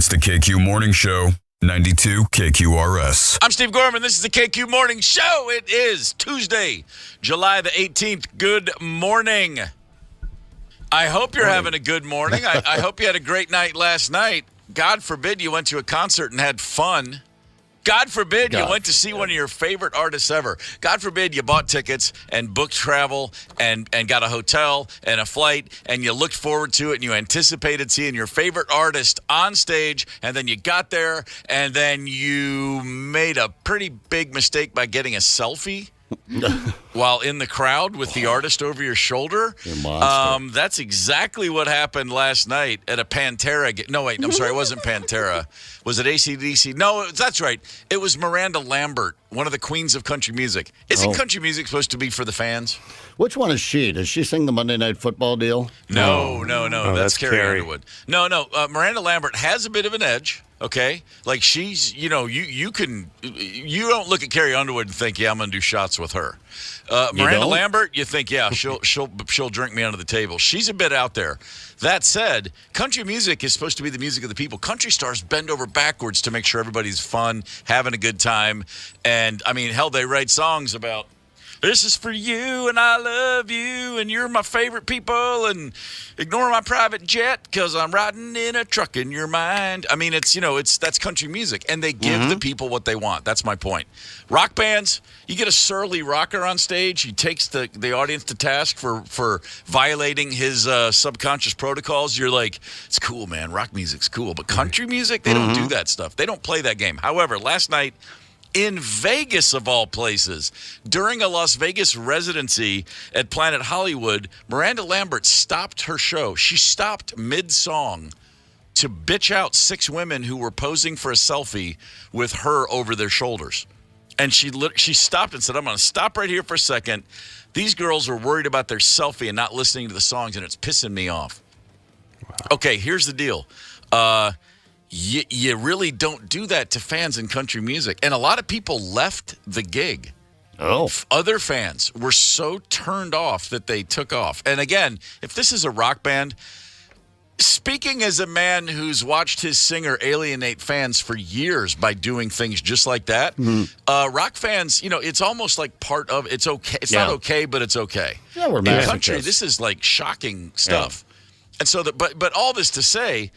It's the KQ Morning Show, 92 KQRS. I'm Steve Gorman. This is the KQ Morning Show. It is Tuesday, July the 18th. Good morning. I hope you're having a good morning. I hope you had a great night last night. God forbid you went to a concert and had fun. God forbid you went to see one of your favorite artists ever. God forbid you bought tickets and booked travel and got a hotel and a flight and you looked forward to it and you anticipated seeing your favorite artist on stage, and then you got there and then you made a pretty big mistake by getting a selfie while in the crowd with the artist over your shoulder. That's exactly what happened last night at a Pantera. No, wait, I'm sorry, it wasn't Pantera. Was it AC/DC? No, that's right. It was Miranda Lambert, one of the queens of country music. Isn't country music supposed to be for the fans? Which one is she? Does she sing the Monday Night Football deal? No. That's Carrie Underwood. No. Miranda Lambert has a bit of an edge. Okay, like she's, you don't look at Carrie Underwood and think, yeah, I'm gonna do shots with her. Miranda Lambert, you think, yeah, she'll drink me under the table. She's a bit out there. That said, country music is supposed to be the music of the people. Country stars bend over backwards to make sure everybody's fun, having a good time, and I mean, hell, they write songs about, this is for you, and I love you, and you're my favorite people, and ignore my private jet because I'm riding in a truck in your mind. I mean, that's country music, and they give the people what they want. That's my point. Rock bands, you get a surly rocker on stage, he takes the audience to task for violating his subconscious protocols. You're like, it's cool, man. Rock music's cool, but country music, they don't do that stuff. They don't play that game. However, last night, in Vegas, of all places, during a Las Vegas residency at Planet Hollywood, Miranda Lambert stopped her show. She stopped mid-song to bitch out 6 women who were posing for a selfie with her over their shoulders. And she stopped and said, I'm going to stop right here for a second. These girls are worried about their selfie and not listening to the songs, and it's pissing me off. Wow. Okay, here's the deal. You really don't do that to fans in country music. And a lot of people left the gig. Other fans were so turned off that they took off. And again, if this is a rock band, speaking as a man who's watched his singer alienate fans for years by doing things just like that, rock fans, it's almost like part of it's okay. It's not okay, but it's okay. Yeah, we're in country, this is like shocking stuff. Yeah. And so, but all this to say,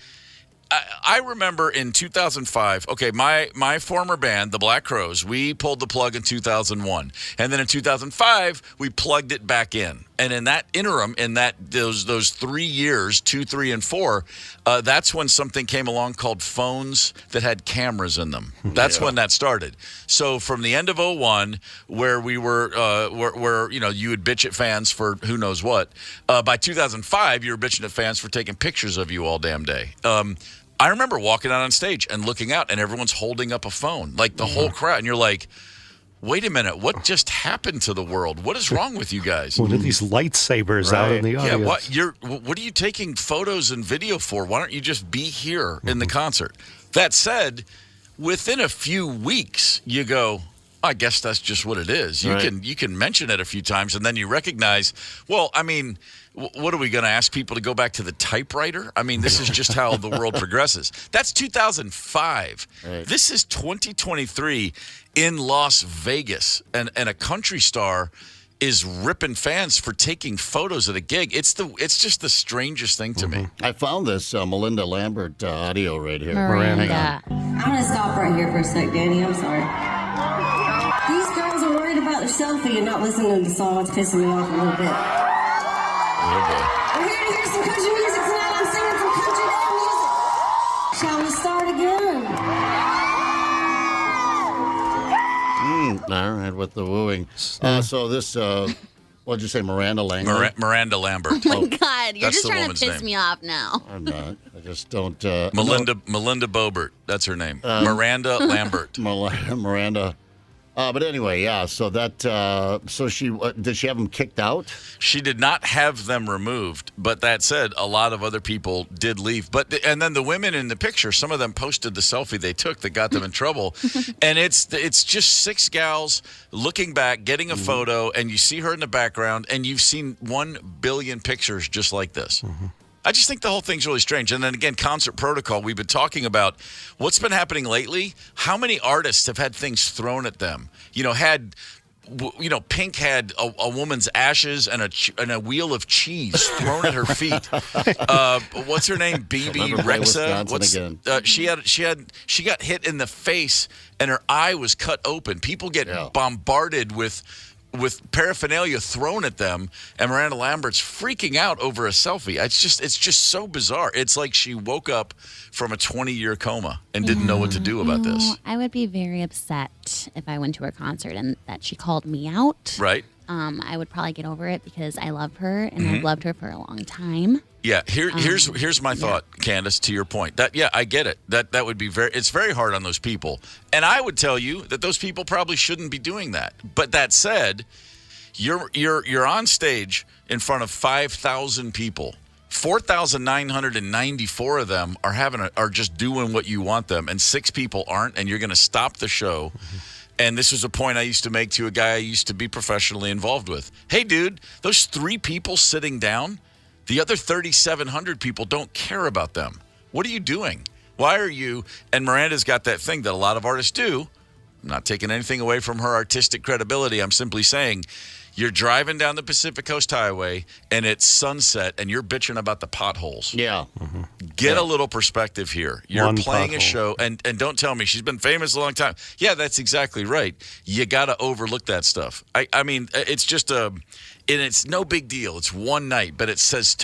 I remember in 2005, okay, my former band, the Black Crowes, we pulled the plug in 2001. And then in 2005, we plugged it back in. And in that interim, in those 3 years, 2, 3, and 4, that's when something came along called phones that had cameras in them. That's when that started. So from the end of 01, where we were, where you would bitch at fans for who knows what, by 2005, you were bitching at fans for taking pictures of you all damn day. I remember walking out on stage and looking out, and everyone's holding up a phone, like the whole crowd. And you're like, wait a minute, what just happened to the world? What is wrong with you guys? What are these lightsabers out in the audience? Yeah, what are you taking photos and video for? Why don't you just be here in the concert? That said, within a few weeks, you go, I guess that's just what it is. You can mention it a few times, and then you recognize, well, I mean, what are we going to ask people to go back to the typewriter? I mean, this is just how the world progresses. That's 2005. Right. This is 2023 in Las Vegas, and a country star is ripping fans for taking photos at a gig. It's just the strangest thing to me. I found this Melinda Lambert audio right here. Miranda. I'm going to stop right here for a sec, Danny. I'm sorry. These girls are worried about their selfie and not listening to the song. It's pissing me off a little bit. We're here to hear some country music tonight. I'm singing some country music. Shall we start again? All right, with the wooing. So this, what'd you say, Miranda Lambert? Miranda Lambert. Oh my God, you're just trying to piss me off now. I'm not. I just don't. Melinda Bobert, that's her name. Miranda Lambert. Miranda. But anyway, yeah. So that. So she did she have them kicked out? She did not have them removed. But that said, a lot of other people did leave. And then the women in the picture, some of them posted the selfie they took that got them in trouble. And it's just 6 gals looking back, getting a photo, and you see her in the background, and you've seen 1 billion pictures just like this. I just think the whole thing's really strange. And then again, concert protocol. We've been talking about what's been happening lately. How many artists have had things thrown at them? Pink had a woman's ashes and a wheel of cheese thrown at her feet. What's her name? BB Rexa. She got hit in the face and her eye was cut open. People get bombarded with paraphernalia thrown at them, and Miranda Lambert's freaking out over a selfie. It's just so bizarre. It's like she woke up from a 20-year coma and didn't know what to do about this. I would be very upset if I went to her concert and that she called me out. Right. I would probably get over it because I love her and I've loved her for a long time. Yeah, here's my thought, Candace, to your point. I get it. That would be it's very hard on those people. And I would tell you that those people probably shouldn't be doing that. But that said, you're on stage in front of 5,000 people. 4,994 of them are just doing what you want them, and 6 people aren't, and you're going to stop the show. And this was a point I used to make to a guy I used to be professionally involved with. Hey, dude, those 3 people sitting down, the other 3,700 people don't care about them. What are you doing? Why are you? And Miranda's got that thing that a lot of artists do. I'm not taking anything away from her artistic credibility. I'm simply saying you're driving down the Pacific Coast Highway and it's sunset and you're bitching about the potholes. Yeah. Get a little perspective here. You're playing a show, and don't tell me she's been famous a long time. Yeah, that's exactly right. You got to overlook that stuff. I mean, it's just and it's no big deal. It's one night, but it says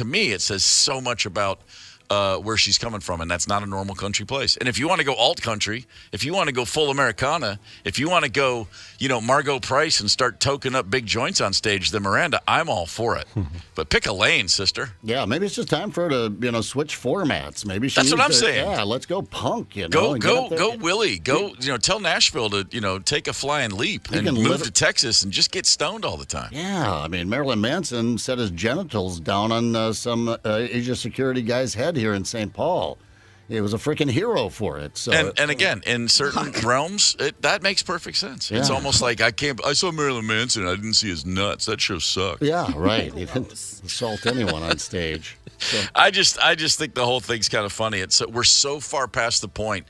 so much about where she's coming from, and that's not a normal country place. And if you want to go alt country, if you want to go full Americana, if you want to go, Margot Price and start toking up big joints on stage, then Miranda, I'm all for it. But pick a lane, sister. Yeah, maybe it's just time for her to, switch formats. Maybe that's what I'm saying. Yeah, let's go punk. Go Willie. Go. Tell Nashville to take a flying leap and move to Texas and just get stoned all the time. Yeah, I mean, Marilyn Manson set his genitals down on some Asia security guy's head here in St. Paul. He was a freaking hero for it. So, and again, in certain realms, that makes perfect sense. Yeah. It's almost like I saw Marilyn Manson. I didn't see his nuts. That show sucked. Yeah, right. He didn't assault anyone on stage. So. I just think the whole thing's kind of funny. We're so far past the point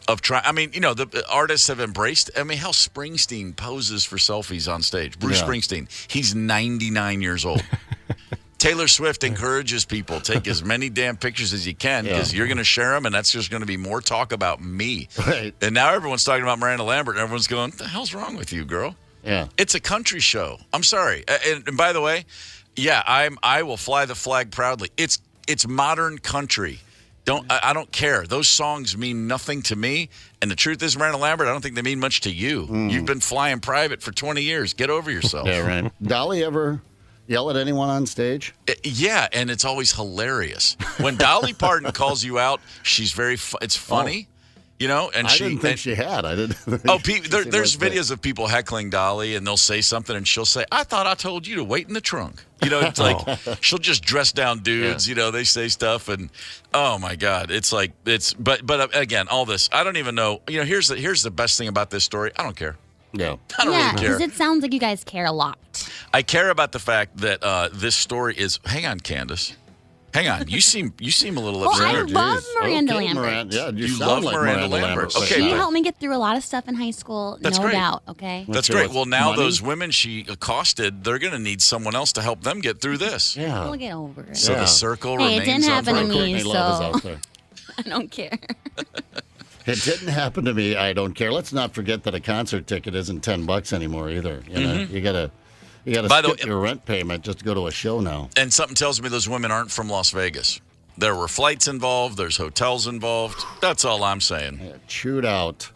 of trying. I mean, the artists have embraced. I mean, how Springsteen poses for selfies on stage. Bruce Springsteen. He's 99 years old. Taylor Swift encourages people, take as many damn pictures as you can because you're going to share them, and that's just going to be more talk about me. Right. And now everyone's talking about Miranda Lambert, and everyone's going, what the hell's wrong with you, girl? Yeah. It's a country show. I'm sorry. And by the way, I will fly the flag proudly. It's modern country. I don't care. Those songs mean nothing to me. And the truth is, Miranda Lambert, I don't think they mean much to you. You've been flying private for 20 years. Get over yourself. Yeah, right. Dolly ever yell at anyone on stage? Yeah, and it's always hilarious. When Dolly Parton calls you out, she's it's funny. And I didn't think she had. I didn't. There's videos of people heckling Dolly, and they'll say something, and she'll say, "I thought I told you to wait in the trunk." It's like she'll just dress down dudes. Yeah. They say stuff, and oh my God, it's like But again, all this, I don't even know. Here's the best thing about this story. I don't care. Yeah. I don't really care. Because it sounds like you guys care a lot. I care about the fact that this story is. Hang on, Candace. Hang on. You seem a little upset. I love Miranda Lambert. You love like Miranda Lambert. Okay. She helped me get through a lot of stuff in high school. That's no great. doubt. Okay. That's great. Well, now those women she accosted, they're going to need someone else to help them get through this. Yeah. We'll get over it. So the circle remains. It didn't happen to me, so I don't care. It didn't happen to me. I don't care. Let's not forget that a concert ticket isn't $10 anymore either. You gotta skip your rent payment just to go to a show now. And something tells me those women aren't from Las Vegas. There were flights involved. There's hotels involved. That's all I'm saying. Yeah, chewed out.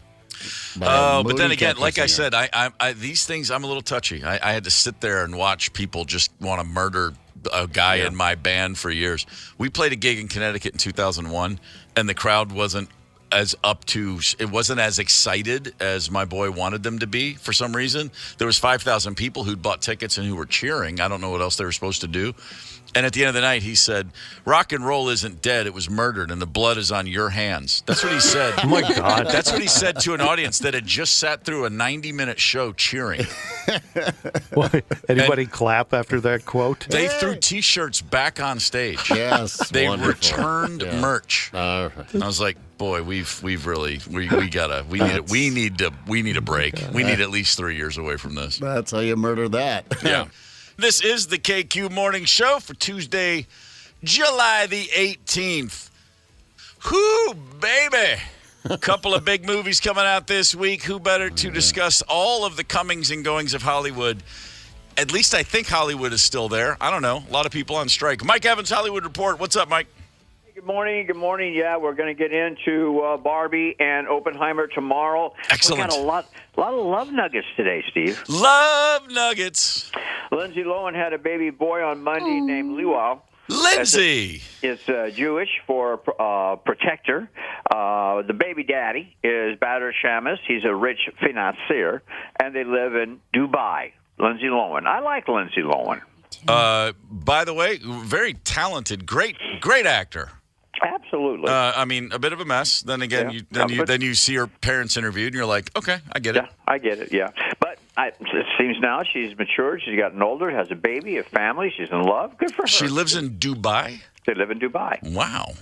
But then again, like I said, I these things, I'm a little touchy. I had to sit there and watch people just want to murder a guy in my band for years. We played a gig in Connecticut in 2001, and the crowd wasn't it wasn't as excited as my boy wanted them to be for some reason. There was 5,000 people who'd bought tickets and who were cheering. I don't know what else they were supposed to do. And at the end of the night, he said, "Rock and roll isn't dead. It was murdered, and the blood is on your hands." That's what he said. Oh, my God. That's what he said to an audience that had just sat through a 90-minute show cheering. Anybody clap after that quote? They threw T-shirts back on stage. Yes, they wonderful. returned merch. I was like, boy, we need a break. We need at least 3 years away from this. That's how you murder that. Yeah. This is the KQ Morning Show for Tuesday, July the 18th. Whoo, baby. A couple of big movies coming out this week. Who better to discuss all of the comings and goings of Hollywood? At least I think Hollywood is still there. I don't know. A lot of people on strike. Mike Evans, Hollywood Report. What's up, Mike? Good morning. Good morning. Yeah, we're going to get into Barbie and Oppenheimer tomorrow. Excellent. We got a lot of love nuggets today, Steve. Love nuggets. Lindsay Lohan had a baby boy on Monday named Luau. Lindsay is Jewish for protector. The baby daddy is Badr Shamus. He's a rich financier, and they live in Dubai. Lindsay Lohan. I like Lindsay Lohan. By the way, very talented, great actor. Absolutely. I mean, a bit of a mess. Then again, you see her parents interviewed, and you're like, okay, I get it. Yeah, I get it. Yeah, but it seems now she's matured. She's gotten older, has a baby, a family. She's in love. Good for her. She lives in Dubai. They live in Dubai. Wow.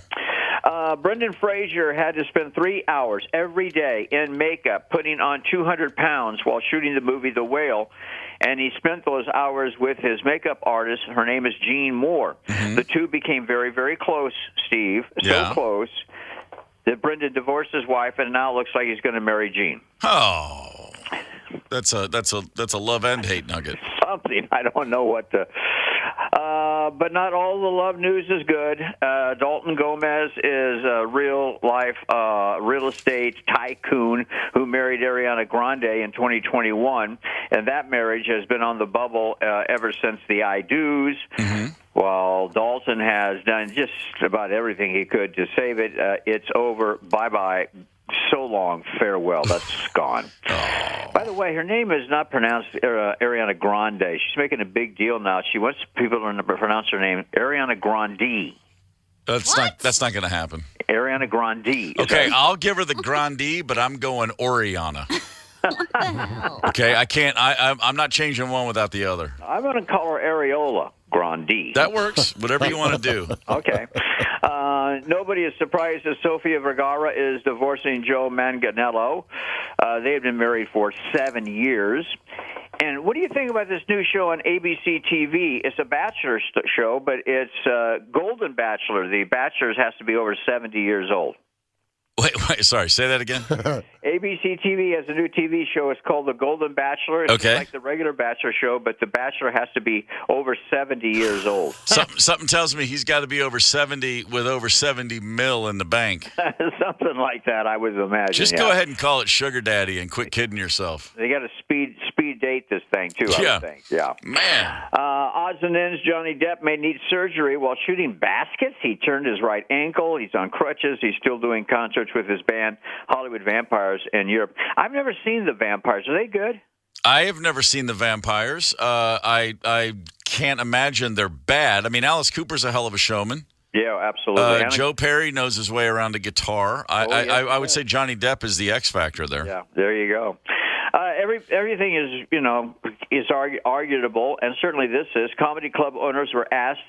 Brendan Fraser had to spend 3 hours every day in makeup, putting on 200 pounds while shooting the movie The Whale. And he spent those hours with his makeup artist. Her name is Jean Moore. Mm-hmm. The two became very, very close, Steve. So close that Brendan divorced his wife, and now it looks like he's going to marry Jean. Oh, that's a love and hate nugget. Something. I don't know what to... but not all the love news is good. Dalton Gomez is a real-life real estate tycoon who married Ariana Grande in 2021, and that marriage has been on the bubble ever since the I Do's. Mm-hmm. While Dalton has done just about everything he could to save it, it's over. Bye-bye. So long, farewell. That's gone. By the way, her name is not pronounced Ariana Grande. She's making a big deal now. She wants people to pronounce her name Ariana Grande. That's not going to happen. Ariana Grande. Okay, I'll give her the Grande, but I'm going Oriana. Okay, I can't. I'm not changing one without the other. I'm going to call her Areola Grande. That works. Whatever you want to do. Okay. Nobody is surprised that Sofia Vergara is divorcing Joe Manganiello. They have been married for 7 years. And what do you think about this new show on ABC TV? It's a bachelor show, but it's Golden Bachelor. The bachelor has to be over 70 years old. Wait, sorry, say that again. ABC TV has a new TV show. It's called The Golden Bachelor. It's like the regular Bachelor show, but the Bachelor has to be over 70 years old. Something tells me he's got to be over 70 with over 70 mil in the bank. Something like that, I would imagine. Just go ahead and call it Sugar Daddy and quit kidding yourself. They got to speed date this thing, too, I would think. Yeah. Man. Odds and ends, Johnny Depp may need surgery while shooting baskets. He turned his right ankle. He's on crutches. He's still doing concerts with his band Hollywood Vampires in Europe. I've never seen the Vampires. Are they good? I have never seen the Vampires. I can't imagine they're bad. I mean, Alice Cooper's a hell of a showman. Yeah, absolutely. Joe Perry knows his way around a guitar. I would say Johnny Depp is the X factor there. Yeah, there you go. Everything is arguable, and certainly this is. Comedy club owners were asked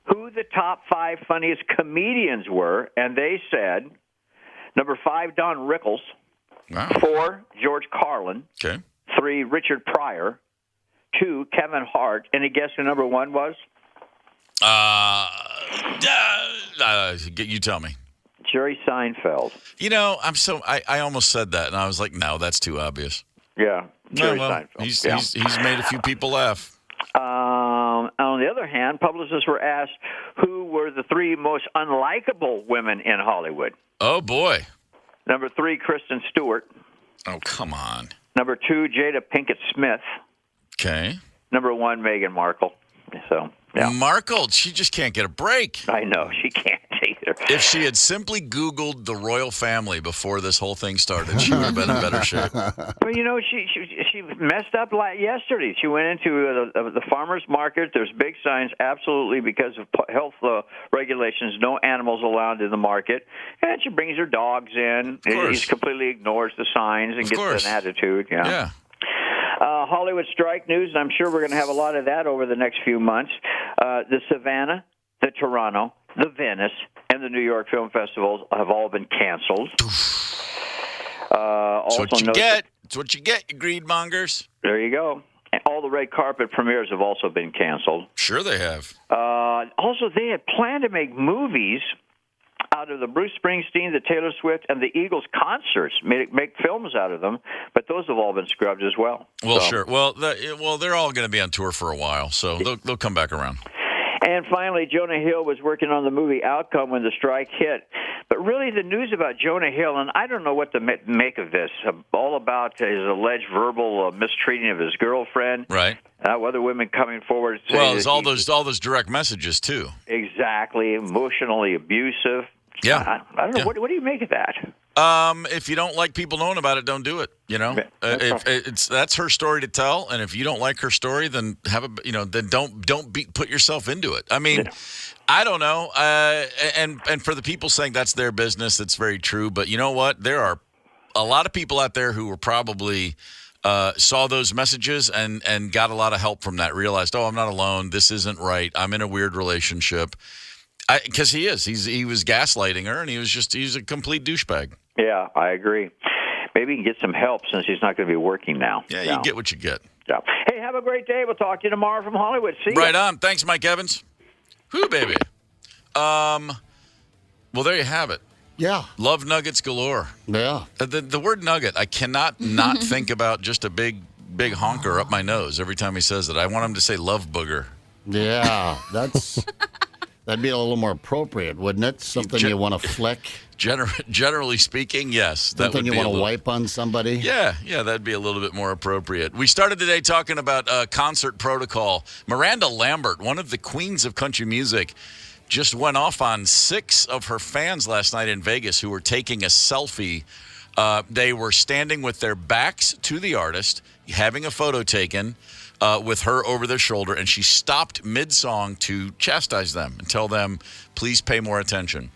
who the top 5 funniest comedians were, and they said number 5, Don Rickles. Wow. 4, George Carlin. Okay. 3, Richard Pryor. 2, Kevin Hart. Any guess who number 1 was? You tell me. Jerry Seinfeld. You know, I almost said that, and I was like, no, that's too obvious. Yeah, Jerry Seinfeld. He's made a few people laugh. On the other hand, publicists were asked who were the 3 most unlikable women in Hollywood. Oh, boy. Number 3, Kristen Stewart. Oh, come on. Number 2, Jada Pinkett Smith. Okay. Number 1, Meghan Markle. So, yeah. Markle, she just can't get a break. I know, she can't either. disaster. If she had simply Googled the royal family before this whole thing started, she would have been in better shape. But you know, she messed up yesterday. She went into the farmer's market. There's big signs, absolutely, because of health regulations, no animals allowed in the market. And she brings her dogs in. He completely ignores the signs and gets an attitude. Yeah. Hollywood strike news, and I'm sure we're going to have a lot of that over the next few months. The Savannah, the Toronto, the Venice, and the New York Film Festivals have all been canceled. That's what you get. It's what you get, you greedmongers. There you go. And all the red carpet premieres have also been canceled. Sure they have. Also, they had planned to make movies out of the Bruce Springsteen, the Taylor Swift, and the Eagles concerts, make films out of them, but those have all been scrubbed as well. Well, sure. Well, they're all going to be on tour for a while, so they'll come back around. And finally, Jonah Hill was working on the movie Outcome when the strike hit. But really, the news about Jonah Hill, and I don't know what to make of this, all about his alleged verbal mistreating of his girlfriend. Right. Other women coming forward. Well, there's all those direct messages, too. Exactly. Emotionally abusive. Yeah. I don't know. Yeah. What do you make of that? If you don't like people knowing about it, don't do it. You know, that's her story to tell, and if you don't like her story, then then don't put yourself into it. I mean, I don't know. And for the people saying that's their business, that's very true. But you know what? There are a lot of people out there who were probably saw those messages and got a lot of help from that. Realized, I'm not alone. This isn't right. I'm in a weird relationship. Because he was gaslighting her, and he's a complete douchebag. Yeah, I agree. Maybe he can get some help since he's not going to be working now. Yeah, you get what you get. Yeah. Hey, have a great day. We'll talk to you tomorrow from Hollywood. See you. Right on. Thanks, Mike Evans. Whoo, baby. Well, there you have it. Yeah. Love nuggets galore. Yeah. The word nugget, I cannot not think about just a big honker up my nose every time he says it. I want him to say love booger. Yeah, that'd be a little more appropriate, wouldn't it? Something you want to flick. Generally speaking, yes. Something you want to wipe on somebody. Yeah, that'd be a little bit more appropriate. We started today talking about concert protocol. Miranda Lambert, one of the queens of country music, just went off on 6 of her fans last night in Vegas who were taking a selfie. They were standing with their backs to the artist, having a photo taken with her over their shoulder, and she stopped mid-song to chastise them and tell them, please pay more attention.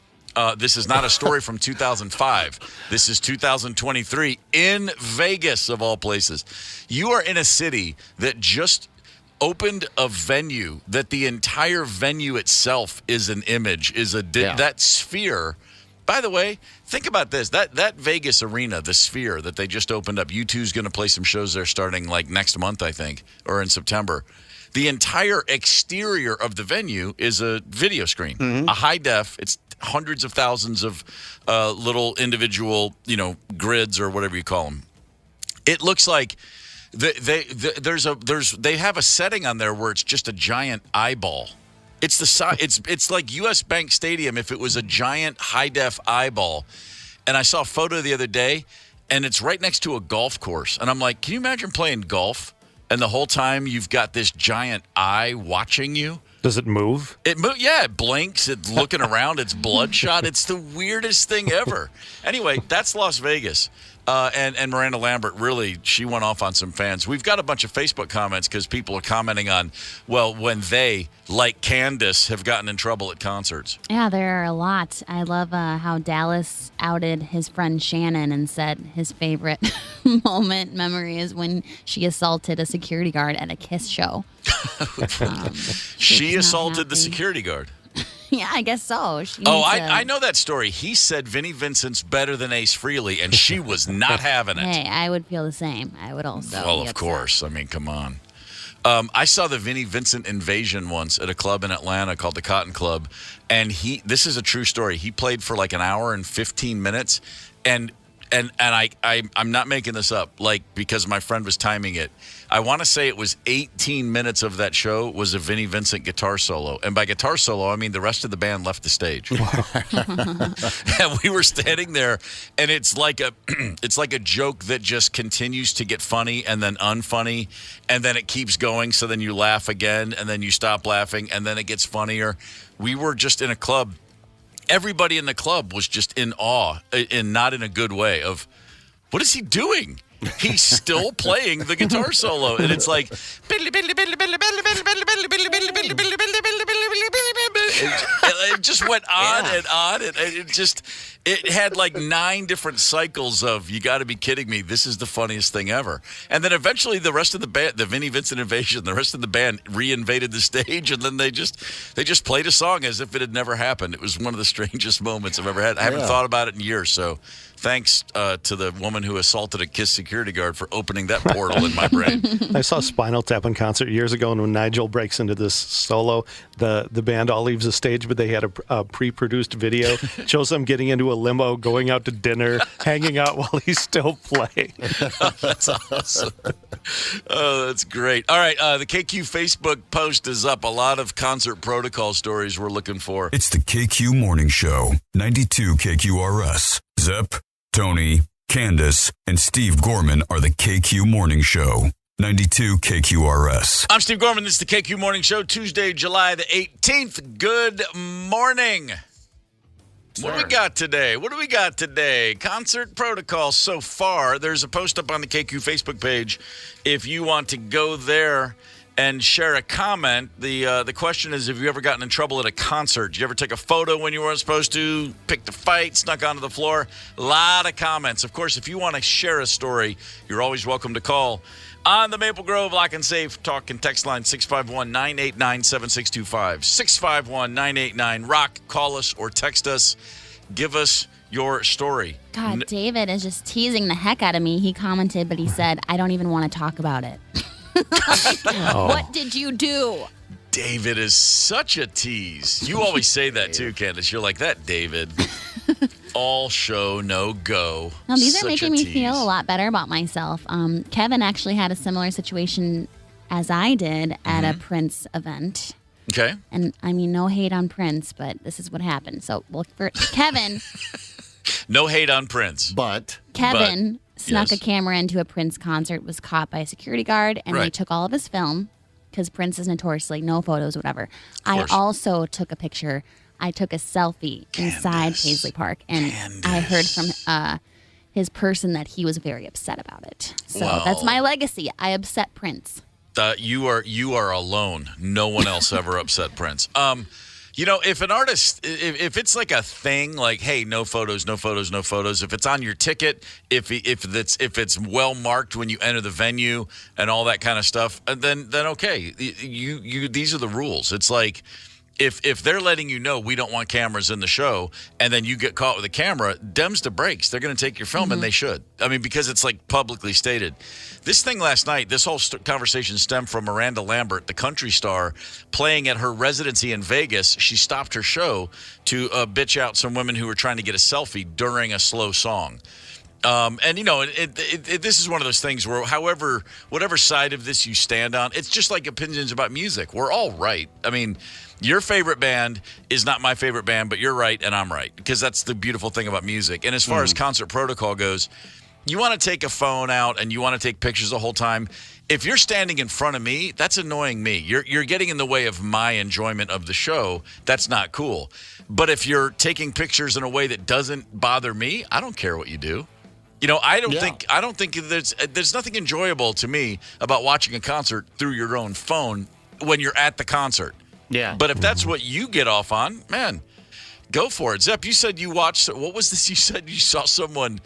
This is not a story from 2005. This is 2023 in Vegas, of all places. You are in a city that just opened a venue that the entire venue itself is an image, that sphere. By the way, think about this. That Vegas arena, the Sphere that they just opened up, U2's going to play some shows there starting like next month, I think, or in September. The entire exterior of the venue is a video screen, a high def. It's hundreds of thousands of little individual, grids or whatever you call them. It looks like they have a setting on there where it's just a giant eyeball. It's the size. It's like U.S. Bank Stadium if it was a giant high def eyeball. And I saw a photo the other day, and it's right next to a golf course. And I'm like, can you imagine playing golf? And the whole time you've got this giant eye watching you. Does it move? Yeah, it blinks. It's looking around. It's bloodshot. It's the weirdest thing ever. Anyway, that's Las Vegas. And Miranda Lambert, really, she went off on some fans. We've got a bunch of Facebook comments because people are commenting on, when they, like Candace, have gotten in trouble at concerts. Yeah, there are a lot. I love how Dallas outed his friend Shannon and said his favorite memory is when she assaulted a security guard at a Kiss show. She assaulted the security guard. Yeah, I guess so. I know that story. He said Vinnie Vincent's better than Ace Frehley, and she was not having it. Hey, I would feel the same. I would also. Well, of course. I mean, come on. I saw the Vinnie Vincent invasion once at a club in Atlanta called the Cotton Club, and this is a true story. He played for like an hour and 15 minutes, and I'm not making this up, because my friend was timing it. I want to say it was 18 minutes of that show was a Vinnie Vincent guitar solo. And by guitar solo, I mean the rest of the band left the stage. And we were standing there, and it's like a joke that just continues to get funny and then unfunny, and then it keeps going, so then you laugh again, and then you stop laughing, and then it gets funnier. We were just in a club everybody in the club was just in awe, and not in a good way, of what is he doing? He's still playing the guitar solo, and it's like it just went on and on, and it had like 9 different cycles of, you got to be kidding me, this is the funniest thing ever. And then eventually the rest of the band, the Vinnie Vincent Invasion, the rest of the band reinvaded the stage, and then they just played a song as if it had never happened. It was one of the strangest moments I've ever had. I haven't thought about it in years, so thanks to the woman who assaulted a KISS security guard for opening that portal in my brain. I saw Spinal Tap in concert years ago, and when Nigel breaks into this solo, the band all leaves the stage, but they had a pre-produced video. Shows them getting into a limo, going out to dinner, hanging out while he's still playing. That's awesome. Oh, that's great. All right, the KQ Facebook post is up. A lot of concert protocol stories we're looking for. It's the KQ Morning Show, 92 KQRS. Zep, Tony, Candace, and Steve Gorman are the KQ Morning Show, 92 KQRS. I'm Steve Gorman. This is the KQ Morning Show, Tuesday, July the 18th. Good morning. What do we got today? Concert protocol so far. There's a post up on the KQ Facebook page. If you want to go there and share a comment, the question is, have you ever gotten in trouble at a concert? Did you ever take a photo when you weren't supposed to, picked a fight, snuck onto the floor? A lot of comments. Of course, if you want to share a story, you're always welcome to call on the Maple Grove Lock and Safe Talk and Text line 651-989-7625. 651-989-ROCK. Call us or text us. Give us your story. God, David is just teasing the heck out of me. He commented, but he said, I don't even want to talk about it. What did you do? David is such a tease. You always say that too, Candace. You're like that, David. All show, no go. No, these are making me feel a lot better about myself. Kevin actually had a similar situation as I did at a Prince event. Okay. And I mean, no hate on Prince, but this is what happened. So, well, for Kevin. No hate on Prince. But Kevin snuck a camera into a Prince concert, was caught by a security guard, and they took all of his film because Prince is notoriously no photos, whatever. I also took a picture. I took a selfie inside Paisley Park, and I heard from his person that he was very upset about it. So that's my legacy. I upset Prince. You are alone. No one else ever upset Prince. If an artist, if it's like a thing, like, hey, no photos, no photos, no photos. If it's on your ticket, if it's well marked when you enter the venue and all that kind of stuff, then okay. You these are the rules. It's like, if they're letting you know we don't want cameras in the show, and then you get caught with a camera, dems to breaks. They're going to take your film, and they should. I mean, because it's like publicly stated. This thing last night, this whole conversation stemmed from Miranda Lambert, the country star, playing at her residency in Vegas. She stopped her show to bitch out some women who were trying to get a selfie during a slow song. This is one of those things where, whatever side of this you stand on, it's just like opinions about music. We're all right. I mean, your favorite band is not my favorite band, but you're right and I'm right, because that's the beautiful thing about music. And as far as concert protocol goes, you want to take a phone out and you want to take pictures the whole time. If you're standing in front of me, that's annoying me. You're getting in the way of my enjoyment of the show. That's not cool. But if you're taking pictures in a way that doesn't bother me, I don't care what you do. I don't think there's nothing enjoyable to me about watching a concert through your own phone when you're at the concert. Yeah. But if that's what you get off on, man, go for it. Zepp, you said you watched, what was this? You said you saw someone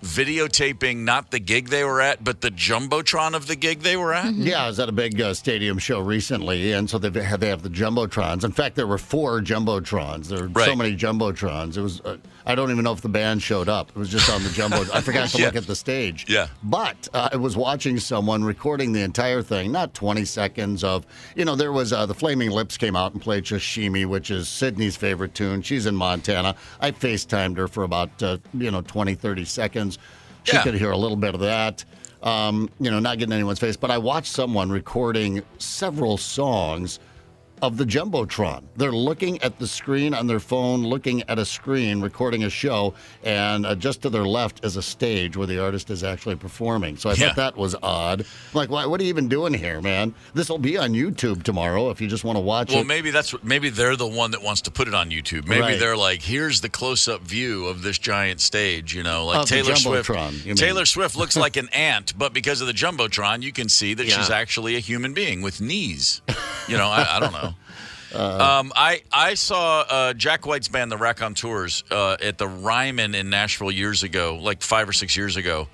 videotaping not the gig they were at, but the Jumbotron of the gig they were at? Yeah, I was at a big stadium show recently, and so they have the Jumbotrons. In fact, there were 4 Jumbotrons. There were so many Jumbotrons. It was I don't even know if the band showed up. It was just on the Jumbo. I forgot to look at the stage. Yeah. But I was watching someone recording the entire thing, not 20 seconds of, there was the Flaming Lips came out and played Shashimi, which is Sydney's favorite tune. She's in Montana. I FaceTimed her for about, 20, 30 seconds. She could hear a little bit of that. Not getting anyone's face. But I watched someone recording several songs of the Jumbotron. They're looking at the screen on their phone, looking at a screen, recording a show, and just to their left is a stage where the artist is actually performing. So I thought that was odd. Like, what are you even doing here, man? This will be on YouTube tomorrow if you just want to watch it. Well, maybe they're the one that wants to put it on YouTube. Maybe they're like, here's the close-up view of this giant stage, like Taylor Swift. Taylor Swift looks like an ant, but because of the Jumbotron, you can see that she's actually a human being with knees. I don't know. I saw Jack White's band, the Raconteurs, at the Ryman in Nashville years ago, like 5 or 6 years ago,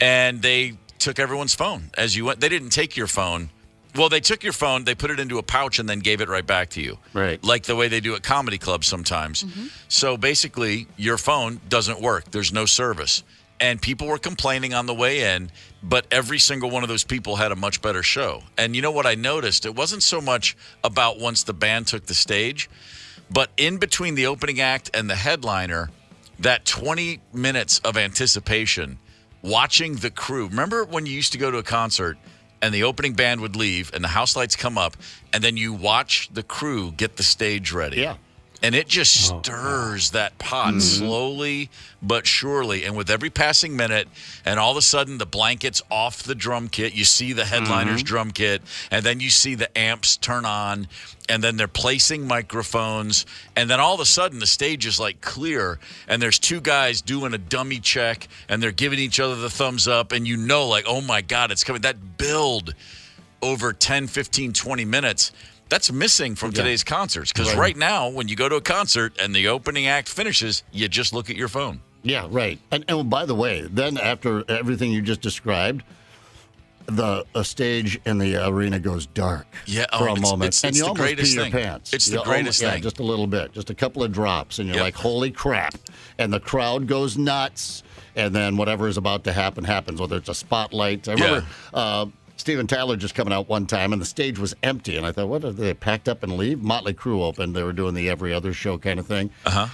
and they took everyone's phone as you went. They didn't take your phone. Well, they took your phone, they put it into a pouch, and then gave it right back to you. Right. Like the way they do at comedy clubs sometimes. Mm-hmm. So basically, your phone doesn't work. There's no service. And people were complaining on the way in, but every single one of those people had a much better show. And you know what I noticed? It wasn't so much about once the band took the stage, but in between the opening act and the headliner, that 20 minutes of anticipation, watching the crew. Remember when you used to go to a concert and the opening band would leave and the house lights come up, and then you watch the crew get the stage ready? Yeah. And it just stirs that pot slowly but surely. And with every passing minute, and all of a sudden the blanket's off the drum kit. You see the headliner's drum kit, and then you see the amps turn on, and then they're placing microphones. And then all of a sudden the stage is like clear, and there's two guys doing a dummy check, and they're giving each other the thumbs up. And like, oh my God, it's coming. That build over 10, 15, 20 minutes. That's missing from today's concerts, because right now, when you go to a concert and the opening act finishes, you just look at your phone. Yeah, right. And by the way, then after everything you just described, the stage in the arena goes dark for a moment. And you almost pee your pants. It's the greatest thing. Yeah, just a little bit. Just a couple of drops, and you're like, holy crap. And the crowd goes nuts, and then whatever is about to happen happens, whether it's a spotlight. I remember Steven Tyler just coming out one time, and the stage was empty. And I thought, what, are they packed up and leave? Motley Crue opened. They were doing the Every Other Show kind of thing.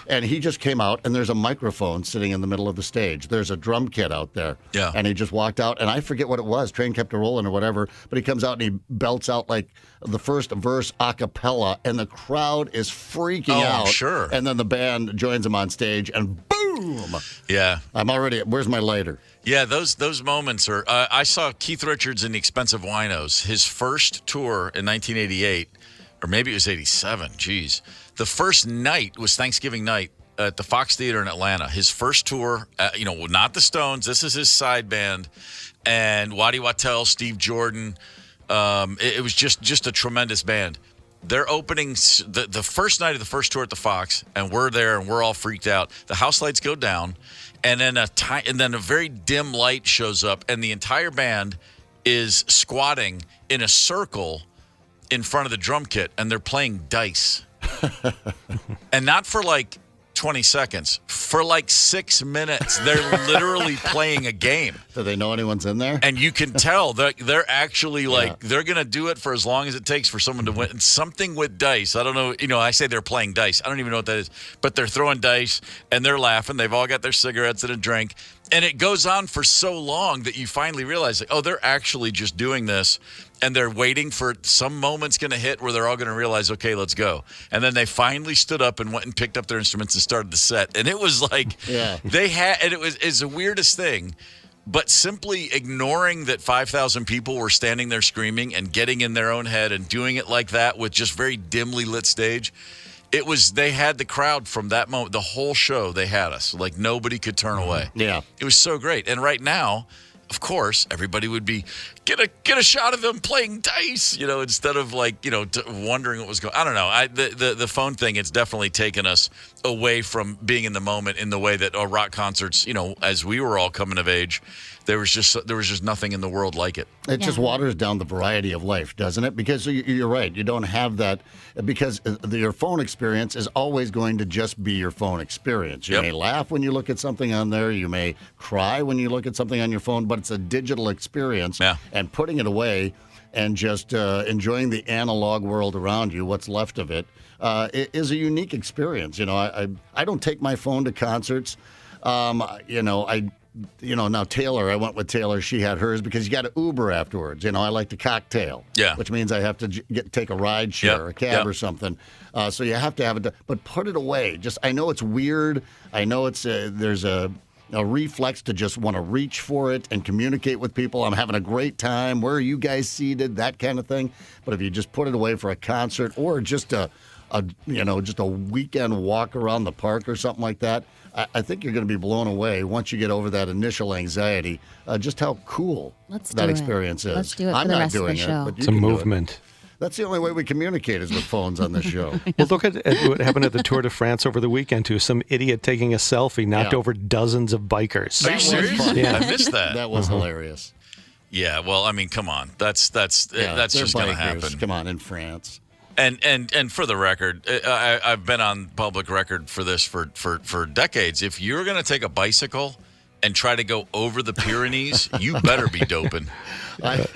And he just came out, and there's a microphone sitting in the middle of the stage. There's a drum kit out there. Yeah. And he just walked out, and I forget what it was. Train kept it rolling or whatever. But he comes out, and he belts out like the first verse a cappella, and the crowd is freaking out. Sure. And then the band joins him on stage, and boom. Yeah. Where's my lighter? Yeah, those moments are. I saw Keith Richards in the Expensive Winos, his first tour in 1988, or maybe it was 87. Geez, the first night was Thanksgiving night at the Fox Theater in Atlanta. His first tour, not the Stones. This is his side band, and Waddy Wachtel, Steve Jordan. It was just a tremendous band. They're opening the first night of the first tour at the Fox, and we're there, and we're all freaked out. The house lights go down. And then a very dim light shows up, and the entire band is squatting in a circle in front of the drum kit, and they're playing dice. And not for like 20 seconds. For like 6 minutes, they're literally playing a game. Do they know anyone's in there? And you can tell that they're actually they're going to do it for as long as it takes for someone to win. And something with dice. I don't know. I say they're playing dice. I don't even know what that is. But they're throwing dice, and they're laughing. They've all got their cigarettes and a drink. And it goes on for so long that you finally realize, they're actually just doing this. And they're waiting for some moment's going to hit where they're all going to realize, okay, let's go. And then they finally stood up and went and picked up their instruments and started the set. And it was like it's the weirdest thing. But simply ignoring that 5,000 people were standing there screaming and getting in their own head and doing it like that with just very dimly lit stage. They had the crowd from that moment, the whole show. They had us like nobody could turn away. Yeah, it was so great. And right now, of course, everybody would be get a shot of them playing dice, instead of wondering what was going. I don't know. The phone thing, it's definitely taken us away from being in the moment in the way that rock concerts, as we were all coming of age, there was just nothing in the world like it. It just waters down the variety of life, doesn't it? Because you're right. You don't have that because your phone experience is always going to just be your phone experience. You may laugh when you look at something on there. You may cry when you look at something on your phone, but it's a digital experience. Yeah. And putting it away and just enjoying the analog world around you, what's left of it, is a unique experience. I don't take my phone to concerts. now Taylor, I went with Taylor. She had hers because you got to Uber afterwards. I like to cocktail, which means I have to take a ride share, a cab or something. So you have to have it, but put it away. I know it's weird. I know there's a reflex to just want to reach for it and communicate with people. I'm having a great time. Where are you guys seated? That kind of thing. But if you just put it away for a concert or just a weekend walk around the park or something like that, I think you're going to be blown away once you get over that initial anxiety, just how cool that experience is. Let's do it I'm for the not rest of doing the show. it, but you It's a can do it. movement. That's the only way we communicate is with phones on this show. Well, look at what happened at the Tour de France over the weekend, too. Some idiot taking a selfie knocked over dozens of bikers. Are you serious? Yeah. I missed that. That was hilarious. Yeah, well, I mean, come on. That's just going to happen. Come on, in France. And for the record, I've been on public record for this for decades. If you're going to take a bicycle and try to go over the Pyrenees, you better be doping.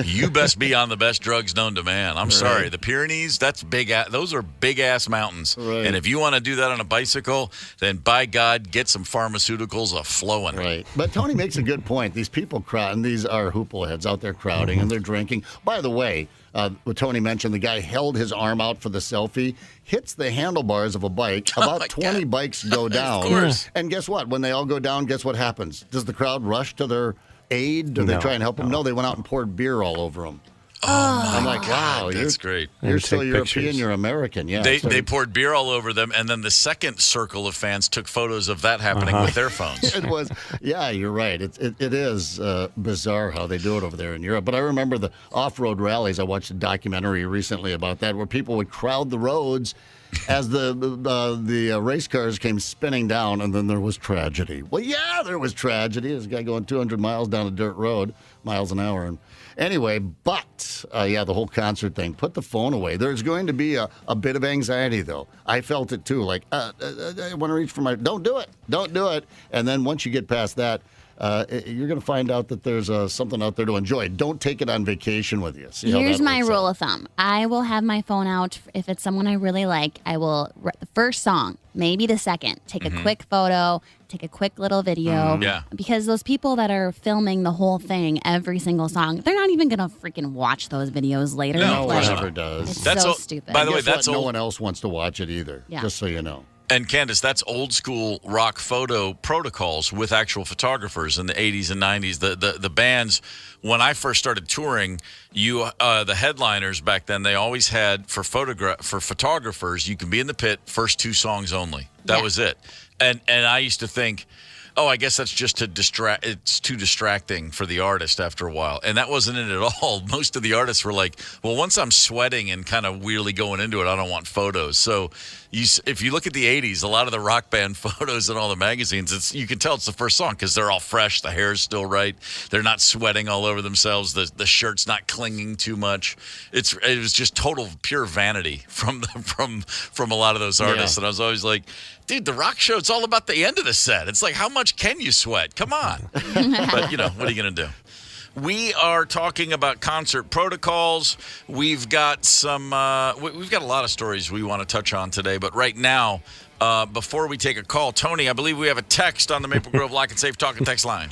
You best be on the best drugs known to man. I'm sorry. The Pyrenees, those are big-ass mountains. Right. And if you want to do that on a bicycle, then by God, get some pharmaceuticals a-flowing. Right. But Tony makes a good point. These people crowd, and these are hoople heads out there crowding, and they're drinking. By the way, what Tony mentioned, the guy held his arm out for the selfie, hits the handlebars of a bike. About 20 bikes go down. Of course. And guess what? When they all go down, guess what happens? Does the crowd rush to their aid? Do they try and help them? No, they went out and poured beer all over them. I'm like, wow, that's great. You're still European, you're American. Yeah. They poured beer all over them, and then the second circle of fans took photos of that happening with their phones. It was, yeah, you're right. It is bizarre how they do it over there in Europe. But I remember the off-road rallies. I watched a documentary recently about that, where people would crowd the roads as the race cars came spinning down, and then there was tragedy. Well, yeah, there was tragedy. There's a guy going 200 miles down a dirt road, miles an hour, and anyway, but, the whole concert thing, put the phone away. There's going to be a bit of anxiety, though. I felt it, too. Like, I want to reach for my... Don't do it. Don't do it. And then once you get past that, you're going to find out that there's something out there to enjoy. Don't take it on vacation with you. Here's my rule of thumb. I will have my phone out. If it's someone I really like, I will, the first song, maybe the second, take a quick photo, take a quick little video. Because those people that are filming the whole thing, every single song, they're not even going to freaking watch those videos later. No one ever does. It's so stupid. By the way, that's no one else wants to watch it either, just so you know. And Candace, that's old school rock photo protocols with actual photographers in the 80s and 90s. The bands, when I first started touring, the headliners back then, they always had for photographers, you can be in the pit first 2 songs only. That was it. And I used to think, oh, I guess that's just to distract. It's too distracting for the artist after a while. And that wasn't it at all. Most of the artists were like, well, once I'm sweating and kind of weirdly going into it, I don't want photos. So if you look at the 80s, a lot of the rock band photos in all the magazines, you can tell it's the first song because they're all fresh. The hair's still right. They're not sweating all over themselves. The shirt's not clinging too much. It was just total pure vanity from a lot of those artists. And I was always like, dude, the rock show, it's all about the end of the set. It's like, how much can you sweat? Come on. But, what are you going to do? We are talking about concert protocols. We've got we've got a lot of stories we want to touch on today. But right now, before we take a call, Tony, I believe we have a text on the Maple Grove Lock and Safe Talk and Text line.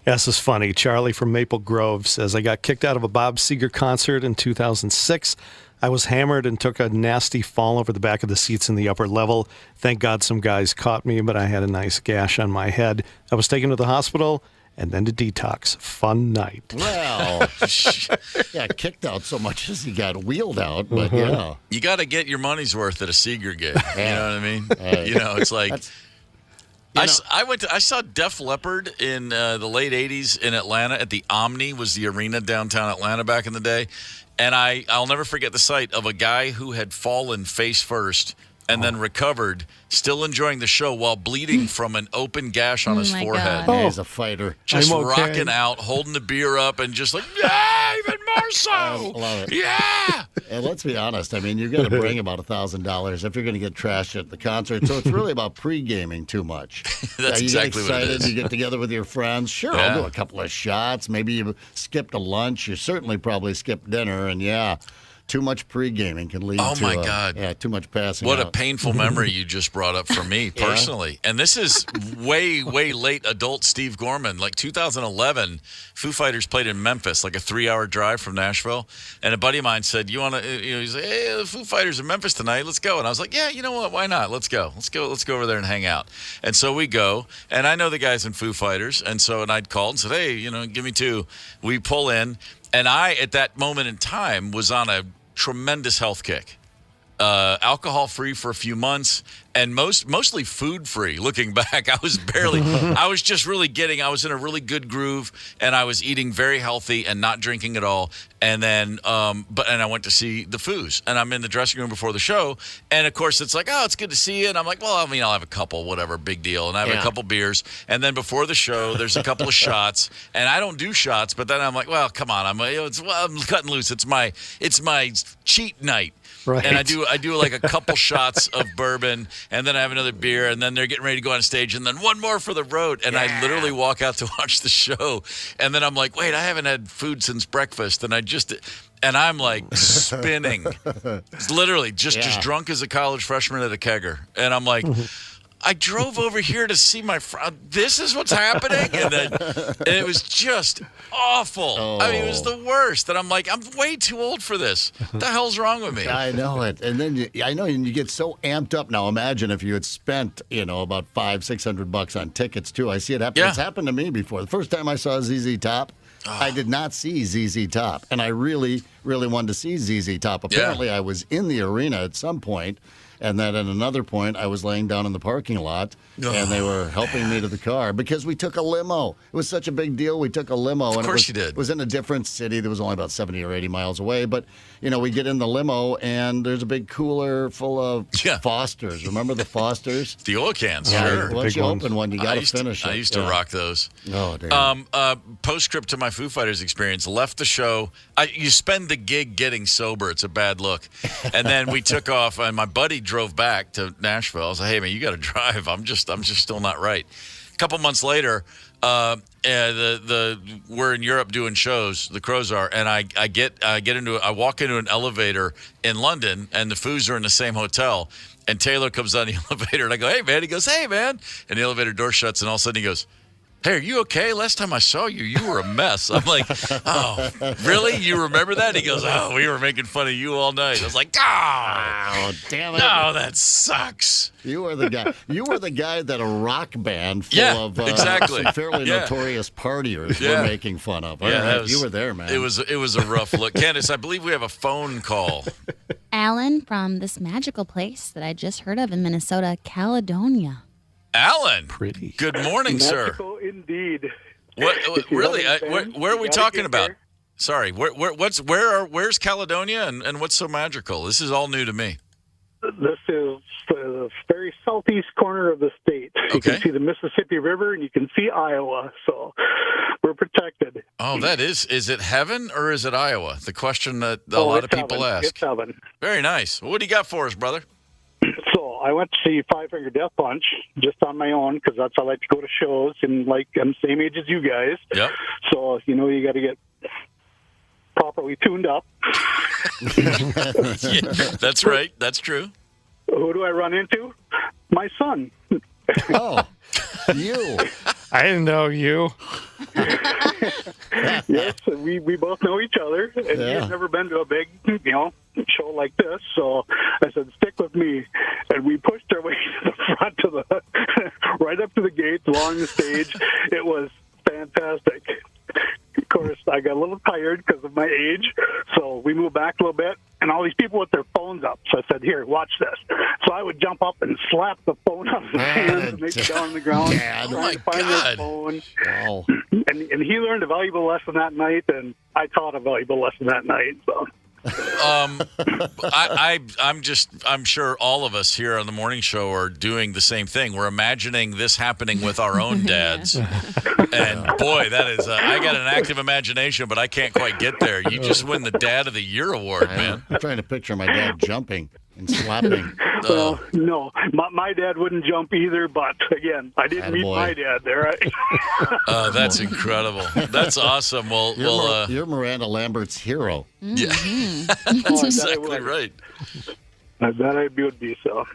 Yes, this is funny. Charlie from Maple Grove says, I got kicked out of a Bob Seger concert in 2006. I was hammered and took a nasty fall over the back of the seats in the upper level. Thank God some guys caught me, but I had a nice gash on my head. I was taken to the hospital and then to detox. Fun night. Well, kicked out so much as he got wheeled out, but yeah. You got to get your money's worth at a Seeger gig. You know what I mean? It's like... I saw Def Leppard in the late 80s in Atlanta at the Omni, was the arena downtown Atlanta back in the day. And I'll never forget the sight of a guy who had fallen face first and then recovered, still enjoying the show while bleeding from an open gash on his forehead. Yeah, he's a fighter. Just rocking out, holding the beer up, and just like, yeah, even more so. I love it. Yeah. And let's be honest. I mean, you've got to bring about $1,000 if you're going to get trashed at the concert. So it's really about pre-gaming too much. That's exactly what it is. You get together with your friends. Sure, I'll do a couple of shots. Maybe you skipped a lunch. You certainly probably skipped dinner. And too much pre-gaming can lead to. Oh my God! Yeah, too much passing. What out. a painful memory you just brought up for me personally. And this is way late adult Steve Gorman. Like 2011, Foo Fighters played in Memphis, like a 3-hour drive from Nashville. And a buddy of mine said, "You want to?" He's like, "Hey, the Foo Fighters in Memphis tonight. Let's go." And I was like, "Yeah, you know what? Why not? Let's go. Let's go over there and hang out." And so we go, and I know the guys in Foo Fighters, and I'd called and said, "Hey, give me 2." We pull in, and I, at that moment in time, was on a tremendous health kick. Alcohol free for a few months, and mostly food free. Looking back, I was just really I was in a really good groove, and I was eating very healthy and not drinking at all. And then, and I went to see the Foos, and I'm in the dressing room before the show, and of course it's like, "Oh, it's good to see you," and I'm like, "Well, I'll have a couple, whatever, big deal," and I have a couple beers, and then before the show, there's a couple of shots, and I don't do shots, but then I'm like, "Well, come on, I'm cutting loose. It's my cheat night." Right. And I do like a couple shots of bourbon, and then I have another beer, and then they're getting ready to go on stage, and then one more for the road. And I literally walk out to watch the show, and then I'm like, "Wait, I haven't had food since breakfast," and I'm like spinning, literally just drunk as a college freshman at a kegger, and I'm like. I drove over here to see my friend. This is what's happening? And it was just awful. Oh. I mean, it was the worst. And I'm like, I'm way too old for this. What the hell's wrong with me? I know it. And then and you get so amped up. Now imagine if you had spent, about $500-600 on tickets too. I see it happen. Yeah. It's happened to me before. The first time I saw ZZ Top, I did not see ZZ Top, and I really, really wanted to see ZZ Top. Apparently, I was in the arena at some point. And then at another point, I was laying down in the parking lot, and they were helping me to the car because we took a limo. It was such a big deal. We took a limo. Of course you did. It was in a different city that was only about 70 or 80 miles away. But, we get in the limo, and there's a big cooler full of Fosters. Remember the Fosters? The oil cans, Yeah, sure. once you open one, you got to finish it. I used to rock those. Oh, damn. Postscript to my Foo Fighters experience, left the show. You spend the gig getting sober. It's a bad look. And then we took off, and my buddy drove back to Nashville. I was like, "Hey, man, you got to drive. I'm just still not right." A couple months later, we're in Europe doing shows. The Crows are, and I walk into an elevator in London, and the Foos are in the same hotel. And Taylor comes down the elevator, and I go, "Hey, man." He goes, "Hey, man." And the elevator door shuts, and all of a sudden he goes, "Hey, are you okay? Last time I saw you, you were a mess." I'm like, "Oh, really? You remember that?" He goes, "Oh, we were making fun of you all night." I was like, "Oh, damn it. No, that sucks." You were the guy. You were the guy that a rock band full of exactly. some fairly notorious partiers were making fun of. You were there, man. It was a rough look. Candace, I believe we have a phone call. Alan from this magical place that I just heard of in Minnesota, Caledonia. Alan, pretty. Good morning, sir. Magical indeed. What really? Where are we talking about? There. Sorry, where's Caledonia and what's so magical? This is all new to me. This is the very southeast corner of the state. You can see the Mississippi River and you can see Iowa, so we're protected. Oh, is it heaven or is it Iowa? The question that a lot of people ask. It's heaven. Very nice. Well, what do you got for us, brother? So I went to see Five Finger Death Punch just on my own because that's how I like to go to shows, and I'm the same age as you guys. Yep. So you got to get properly tuned up. Yeah, that's right. That's true. Who do I run into? My son. Oh, you. I didn't know you. Yes, we both know each other, and he's never been to a big, show like this. So I said, "Stick with me," and we pushed our way to the front of right up to the gates along the stage. It was fantastic. Of course, I got a little tired because of my age, so we moved back a little bit, and all these people with their phones up. So I said, "Here, watch this." So I would jump up and slap the phone out of his hands and make it down on the ground. Oh, find his phone. Wow. And he learned a valuable lesson that night, and I taught a valuable lesson that night. So. I'm sure all of us here on the morning show are doing the same thing. We're imagining this happening with our own dads. And boy, that is, I got an active imagination, but I can't quite get there. You just win the Dad of the Year award, man. I'm trying to picture my dad jumping. and slapping. Well, no, my dad wouldn't jump either. But again, I didn't meet my dad there. That's incredible. That's awesome. Well, you're Miranda Lambert's hero. Yeah, that's exactly right. I bet I would be so.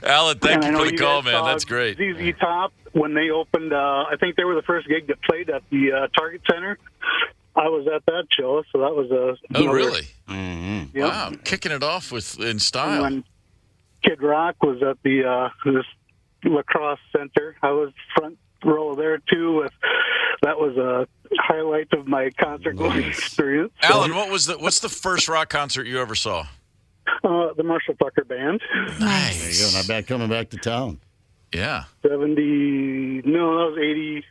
Alan, thank you for the call, man. That's great. ZZ Top, when they opened, I think they were the first gig that played at the Target Center. I was at that show, so that was a. Oh, really? Mm-hmm. Yep. Wow, kicking it off in style. And when Kid Rock was at the this lacrosse center, I was front row there too. That was a highlight of my concert going experience. So. Alan, what's the first rock concert you ever saw? The Marshall Tucker Band. Nice. There you go. Not bad coming back to town. Yeah. 70. No, that was 80.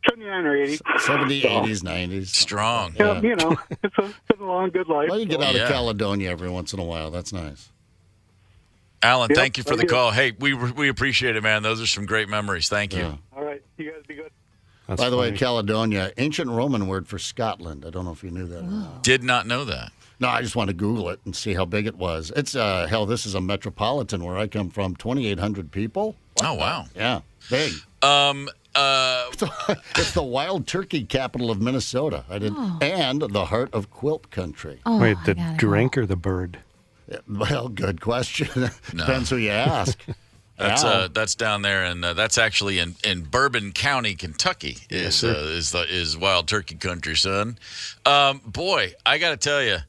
79 or 80. 70, 80s, 90s. Strong. Yeah, you know, it's been a long, good life. Well, you get out of Caledonia every once in a while. That's nice. Alan, thank you for the call. Hey, we appreciate it, man. Those are some great memories. Thank you. Yeah. All right. You guys be good. That's By the funny. way, Caledonia, ancient Roman word for Scotland. I don't know if you knew that or not. Did not know that. No, I just want to Google it and see how big it was. It's, this is a metropolitan where I come from, 2,800 people. Oh, wow. Yeah, big. It's the wild turkey capital of Minnesota. And the heart of quilt country. Oh, Wait, the drink or the bird? Well, good question. Depends who you ask. That's down there, and that's actually in Bourbon County, Kentucky. Is wild turkey country, son. Boy, I got to tell you,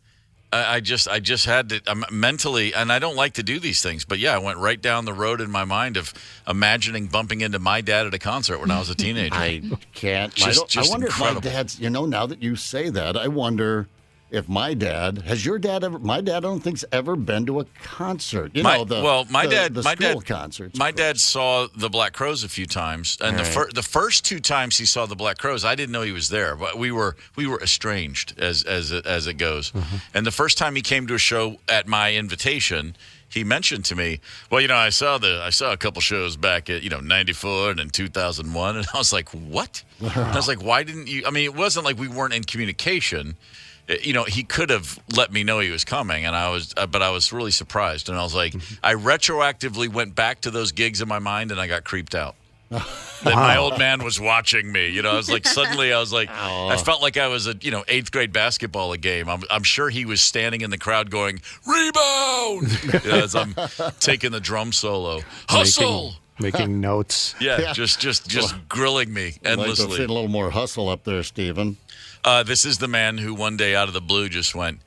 I just had to mentally, and I don't like to do these things, but yeah, I went right down the road in my mind of imagining bumping into my dad at a concert when I was a teenager. I can't. Just I wonder incredible. if my dad's. Now that you say that, I wonder. If my dad has your dad ever? My dad, I don't think's ever been to a concert. My school concerts. My dad saw the Black Crowes a few times, and the first two times he saw the Black Crowes, I didn't know he was there, but we were estranged as it goes. Mm-hmm. And the first time he came to a show at my invitation, he mentioned to me, well, I saw a couple shows back at 94 and in 2001, and I was like, what? And I was like, why didn't you? I mean, it wasn't like we weren't in communication. He could have let me know he was coming, and but I was really surprised. And I was like, I retroactively went back to those gigs in my mind, and I got creeped out. That my old man was watching me. I was like, suddenly I was like, I felt like I was at 8th grade basketball game. I'm sure he was standing in the crowd going, rebound, as I'm taking the drum solo. Hustle. Making notes. Yeah, just grilling me endlessly. I'd like to see a little more hustle up there, Stephen. This is the man who one day out of the blue just went,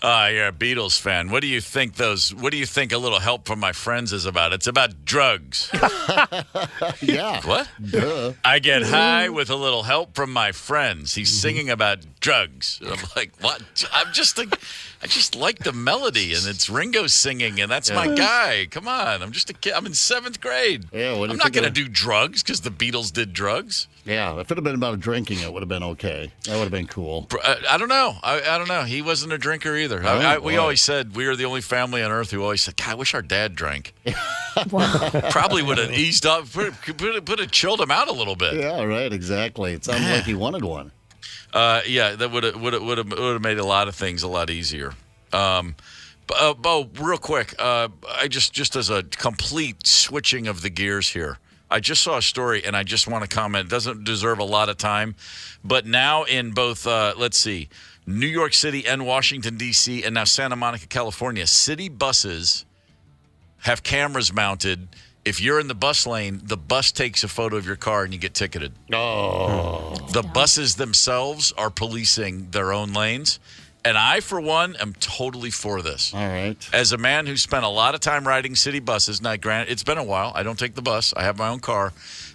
you're a Beatles fan. What do you think a little help from my friends is about? It's about drugs. Yeah. What? Duh. I get high with a little help from my friends. He's singing about drugs. And I'm like, what? I just like the melody, and it's Ringo singing, and that's my guy. Come on. I'm just a kid. I'm in 7th grade. Yeah, I'm not going to do drugs because the Beatles did drugs. Yeah, if it had been about drinking, it would have been okay. That would have been cool. I don't know. I don't know. He wasn't a drinker either. We always said we were the only family on earth who always said, God, I wish our dad drank. Probably would have eased up, would have chilled him out a little bit. Yeah, right, exactly. It sounded like he wanted one. That would have made a lot of things a lot easier. Bo, real quick, I just as a complete switching of the gears here. I just saw a story, and I just want to comment. It doesn't deserve a lot of time, but now in both, New York City and Washington, D.C., and now Santa Monica, California, city buses have cameras mounted. If you're in the bus lane, the bus takes a photo of your car, and you get ticketed. Oh. The buses themselves are policing their own lanes. And I, for one, am totally for this. All right. As a man who spent a lot of time riding city buses, now granted, it's been a while. I don't take the bus. I have my own car.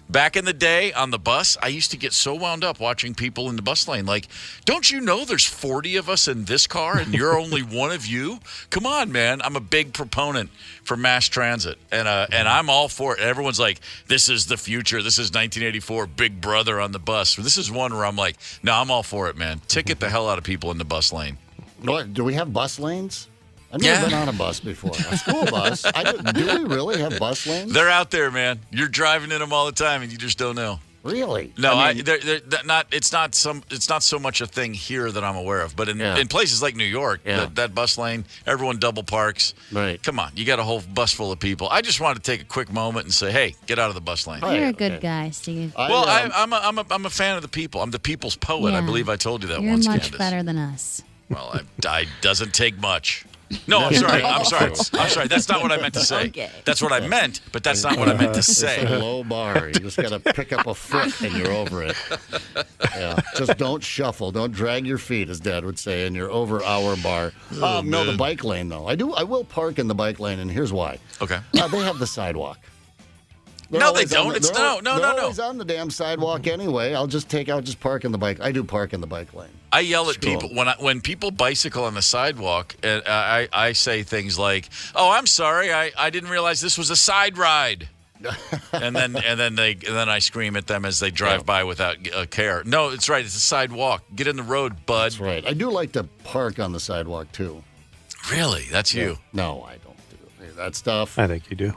Back in the day on the bus, I used to get so wound up watching people in the bus lane. Like, don't you know there's 40 of us in this car and you're only one of you? Come on, man. I'm a big proponent for mass transit, and I'm all for it. Everyone's like, this is the future. This is 1984, Big Brother on the bus. This is one where I'm like, no, I'm all for it, man. Ticket the hell out of people in the bus lane. What, do we have bus lanes? I've never been on a bus before. A school bus. Do we really have bus lanes? They're out there, man. You're driving in them all the time, and you just don't know. Really? No, it's not so much a thing here that I'm aware of, but in places like New York, that bus lane, everyone double parks. Right. Come on, you got a whole bus full of people. I just wanted to take a quick moment and say, hey, get out of the bus lane. You're a good guy, Steve. I'm a fan of the people. I'm the people's poet. I believe I told you that once, You're much Candace. better than us. Well, I doesn't take much. No, I'm sorry. I'm sorry. That's not what I meant to say. Okay. That's what I meant, but that's not what I meant to It's say. a low bar. You just got to pick up a foot and you're over it. Yeah. Just don't shuffle. Don't drag your feet, as Dad would say, and you're over our bar. No, the bike lane, though. I will park in the bike lane, and here's why. Okay. They have the sidewalk. No, they don't. They're always on the damn sidewalk anyway. I'll just park in the bike. I do park in the bike lane. I yell at people when people bicycle on the sidewalk, and I say things like, "Oh, I'm sorry, I didn't realize this was a side ride," and then I scream at them as they drive by without care. No, it's right. It's a sidewalk. Get in the road, bud. That's right. I do like to park on the sidewalk too. Really? That's you? No, I don't do that stuff. I think you do.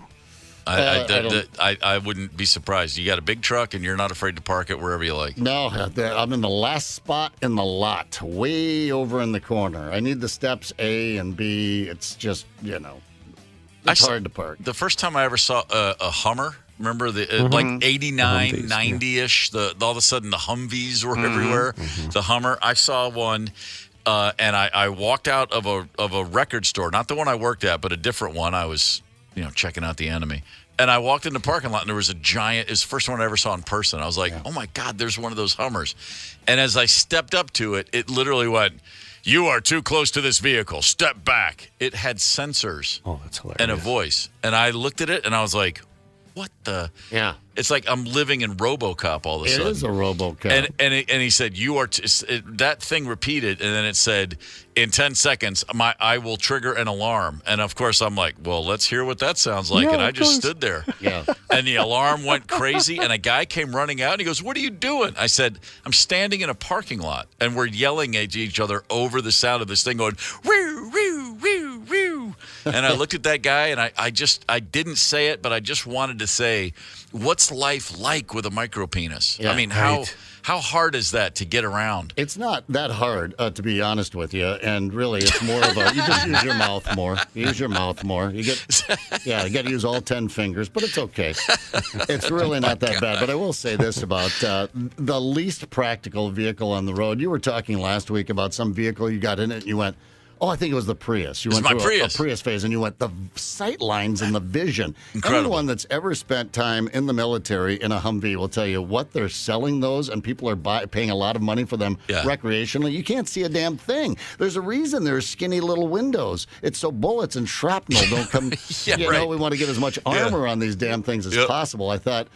I wouldn't be surprised. You got a big truck, and you're not afraid to park it wherever you like. No, I'm in the last spot in the lot, way over in the corner. I need the steps A and B. It's just, it's hard to park. The first time I ever saw a Hummer, remember like 89, 90-ish, all of a sudden the Humvees were everywhere. The Hummer, I saw one. And I walked out of a record store, not the one I worked at, but a different one. I was checking out the Enemy. And I walked in the parking lot, and there was a giant, it's the first one I ever saw in person. I was like, oh, my God, there's one of those Hummers. And as I stepped up to it, it literally went, "You are too close to this vehicle. Step back." It had sensors that's hilarious. and a voice. And I looked at it, and I was like, what the? Yeah. It's like I'm living in RoboCop all of a sudden. It is a RoboCop. And he said, "You are." That thing repeated, and then it said, "In 10 seconds, I will trigger an alarm." And of course, I'm like, "Well, let's hear what that sounds like." And I just stood there. Yeah. And the alarm went crazy, and a guy came running out, and he goes, "What are you doing?" I said, "I'm standing in a parking lot, and we're yelling at each other over the sound of this thing going, woo, woo, woo, woo." And I looked at that guy, and I didn't say it, but I just wanted to say, what's life like with a micro penis? Yeah, I mean, how hard is that to get around? It's not that hard, to be honest with you. And really, it's more of you just use your mouth more. Use your mouth more. You got to use all 10 fingers, but it's okay. It's really not that bad. But I will say this about the least practical vehicle on the road. You were talking last week about some vehicle you got in it and you went, oh, I think it was the Prius. You went through a Prius phase, and you went, the sight lines and the vision. Incredible. Anyone that's ever spent time in the military in a Humvee will tell you what they're selling those, and people are paying a lot of money for them recreationally. You can't see a damn thing. There's a reason there's skinny little windows. It's so bullets and shrapnel don't come. We want to get as much armor on these damn things as possible. I thought,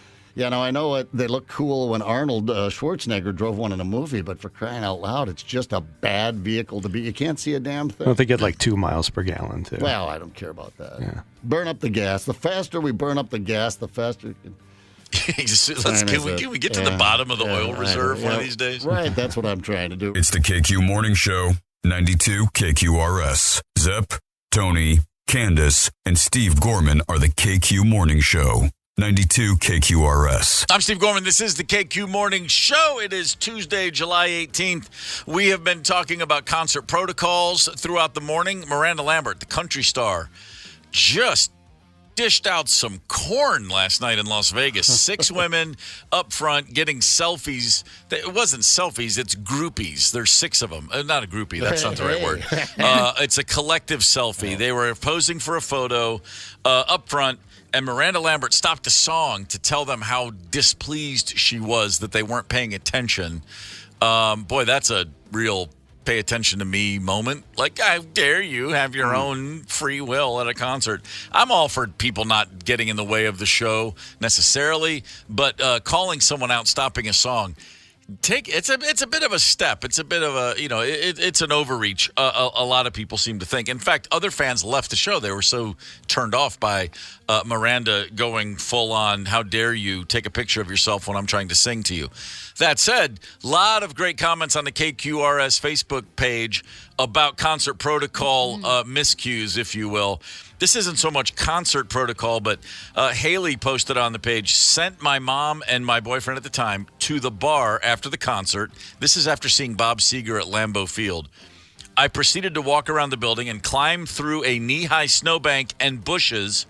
I know they look cool when Arnold Schwarzenegger drove one in a movie, but for crying out loud, it's just a bad vehicle to be. You can't see a damn thing. Don't they get like 2 miles per gallon, too? Well, I don't care about that. Yeah. Burn up the gas. The faster we burn up the gas, the faster... Can we get to the bottom of the oil reserve one of these days? Right, that's what I'm trying to do. It's the KQ Morning Show, 92 KQRS. Zep, Tony, Candace, and Steve Gorman are the KQ Morning Show. 92 KQRS. I'm Steve Gorman. This is the KQ Morning Show. It is Tuesday, July 18th. We have been talking about concert protocols throughout the morning. Miranda Lambert, the country star, just dished out some corn last night in Las Vegas. 6 women up front getting selfies. It wasn't selfies, it's groupies. There's 6 of them. Not a groupie, that's not the right word. It's a collective selfie. They were posing for a photo up front. And Miranda Lambert stopped the song to tell them how displeased she was that they weren't paying attention. Boy, that's a real pay attention to me moment. Like, how dare you have your own free will at a concert? I'm all for people not getting in the way of the show necessarily, but calling someone out, stopping a song, it's a bit of a step. It's a bit of a, it's an overreach. A lot of people seem to think. In fact, other fans left the show. They were so turned off by Miranda going full on, how dare you take a picture of yourself when I'm trying to sing to you. That said, a lot of great comments on the KQRS Facebook page about concert protocol miscues, if you will. this isn't so much concert protocol, but Haley posted on the page, sent my mom and my boyfriend at the time to the bar after the concert. This is after seeing Bob Seger at Lambeau Field. I proceeded to walk around the building and climb through a knee-high snowbank and bushes,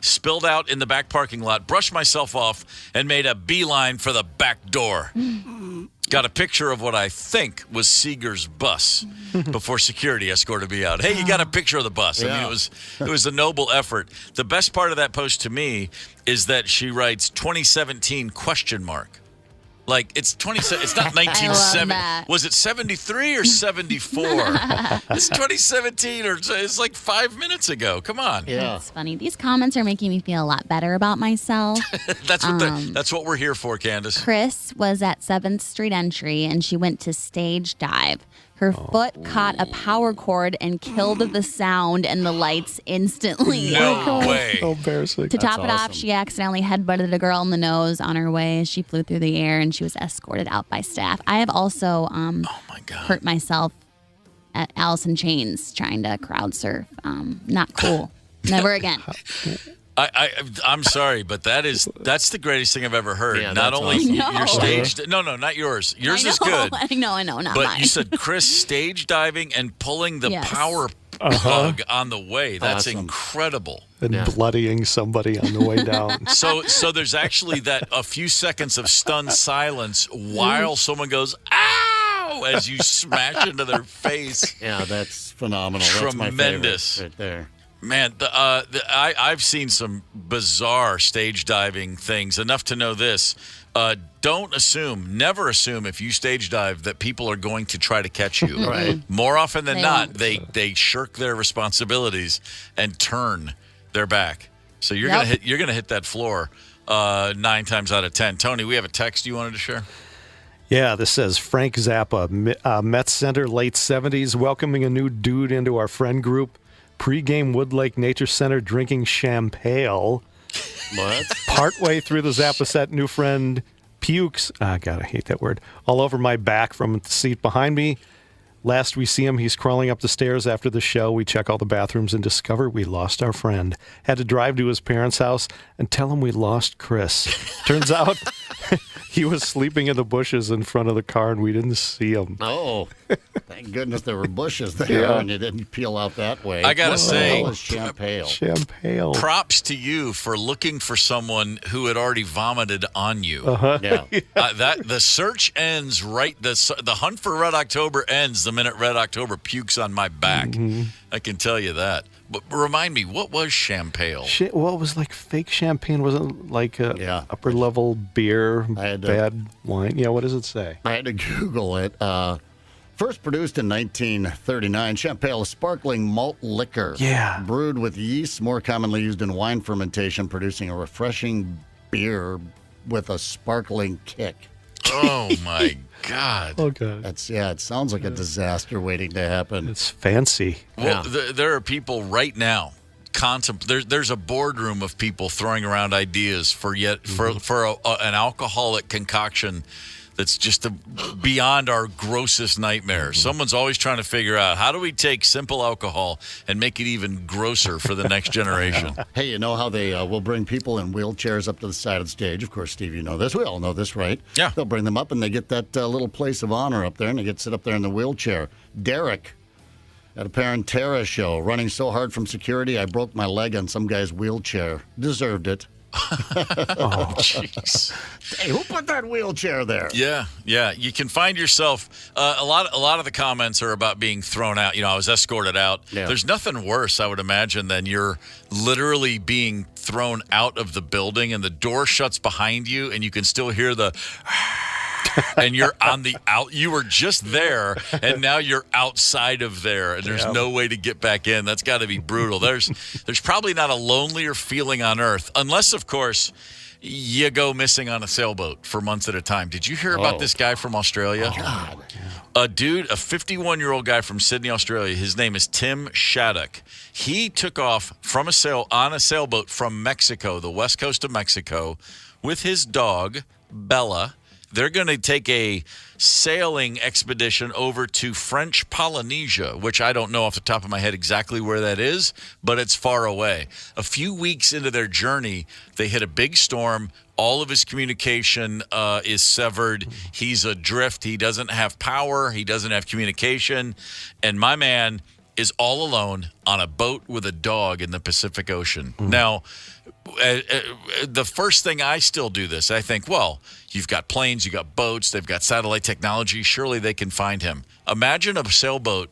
spilled out in the back parking lot, brushed myself off, and made a beeline for the back door. Got a picture of what I think was Seeger's bus before security escorted me out. Hey, you got a picture of the bus. Yeah. I mean, it was a noble effort. The best part of that post to me is that she writes 2017 question mark. Like, it's 27. It's not 1970. Was it 73 or 74? It's 2017, or it's like 5 minutes ago. Come on. Yeah. That's funny. These comments are making me feel a lot better about myself. That's what we're here for, Candace. Chris was at 7th Street Entry, and she went to stage dive. Her foot caught a power cord and killed the sound and the lights instantly. No way. So embarrassing. To top it off, awesome. she accidentally headbutted a girl in the nose on her way as she flew through the air, and she was escorted out by staff. I have also Oh my God. hurt myself at Alice in Chains trying to crowd surf. Not cool. Never again. I'm sorry, but that's the greatest thing I've ever heard. Yeah, Not that's only awesome. your stage, no, not yours. Yours is good. I know, not But mine. you said Chris stage diving and pulling the Yes. power plug on the way. That's Awesome. incredible. And bloodying somebody on the way down. So there's actually a few seconds of stunned silence while someone goes, ow, as you smash into their face. Yeah, that's phenomenal. That's my Tremendous. favorite right there. Man, I've seen some bizarre stage diving things, enough to know this. Never assume if you stage dive that people are going to try to catch you. Right. More often than They not, won't. they shirk their responsibilities and turn their back. So you're Yep. gonna hit that floor 9 times out of 10. Tony, we have a text you wanted to share? Yeah, this says Frank Zappa, Mets center, late 70s, welcoming a new dude into our friend group. Pre-game Woodlake Nature Center drinking champagne. What? Partway through the Zappa set, new friend pukes. God, I hate that word. All over my back from the seat behind me. Last we see him, he's crawling up the stairs after the show. We check all the bathrooms and discover we lost our friend. Had to drive to his parents' house and tell him we lost Chris. Turns out he was sleeping in the bushes in front of the car and we didn't see him. Oh, thank goodness there were bushes there and you didn't peel out that way. I gotta What the say- hell is champagne? Champagne. Props to you for looking for someone who had already vomited on you. Yeah. That the search ends right. The hunt for Red October ends the minute Red October pukes on my back. I can tell you that. But remind me, what was champagne? Well, it was like fake champagne. Wasn't like a Yeah. upper level beer, I had to- bad wine. Yeah, what does it say? I had to Google it. First produced in 1939, champagne is sparkling malt liquor. Yeah. Brewed with yeast, more commonly used in wine fermentation, producing a refreshing beer with a sparkling kick. Oh my God! Oh god, It sounds like a disaster waiting to happen. it's fancy. Well, there are people right now. There's a boardroom of people throwing around ideas for an alcoholic concoction that's just beyond our grossest nightmare. Someone's always trying to figure out, how do we take simple alcohol and make it even grosser for the next generation? Hey, you know how they will bring people in wheelchairs up to the side of the stage? Of course, Steve, you know this. We all know this, right? Yeah. They'll bring them up, and they get that little place of honor up there, and they get to sit up there in the wheelchair. Derek at a Parentera show, running so hard from security, I broke my leg on some guy's wheelchair. Deserved it. Oh, jeez. Hey, who put that wheelchair there? Yeah. You can find yourself. A lot of the comments are about being thrown out. You know, I was escorted out. Yeah. There's nothing worse, I would imagine, than you're literally being thrown out of the building and the door shuts behind you, and you can still hear the. And you're on the out. You were just there, and now you're outside of there, and there's no way to get back in. That's got to be brutal. There's probably not a lonelier feeling on earth, unless, of course, you go missing on a sailboat for months at a time. Did you hear about this guy from Australia? God. A 51-year-old guy from Sydney, Australia. His name is Tim Shattuck. He took off on a sailboat from Mexico, the west coast of Mexico, with his dog, Bella. they're going to take a sailing expedition over to French Polynesia, which I don't know off the top of my head exactly where that is, but it's far away. A few weeks into their journey, they hit a big storm. All of his communication is severed. He's adrift. He doesn't have power. He doesn't have communication. And my man is all alone on a boat with a dog in the Pacific Ocean. Now, the first thing I still do this, I think, well, you've got planes, you've got boats, they've got satellite technology. Surely they can find him. Imagine a sailboat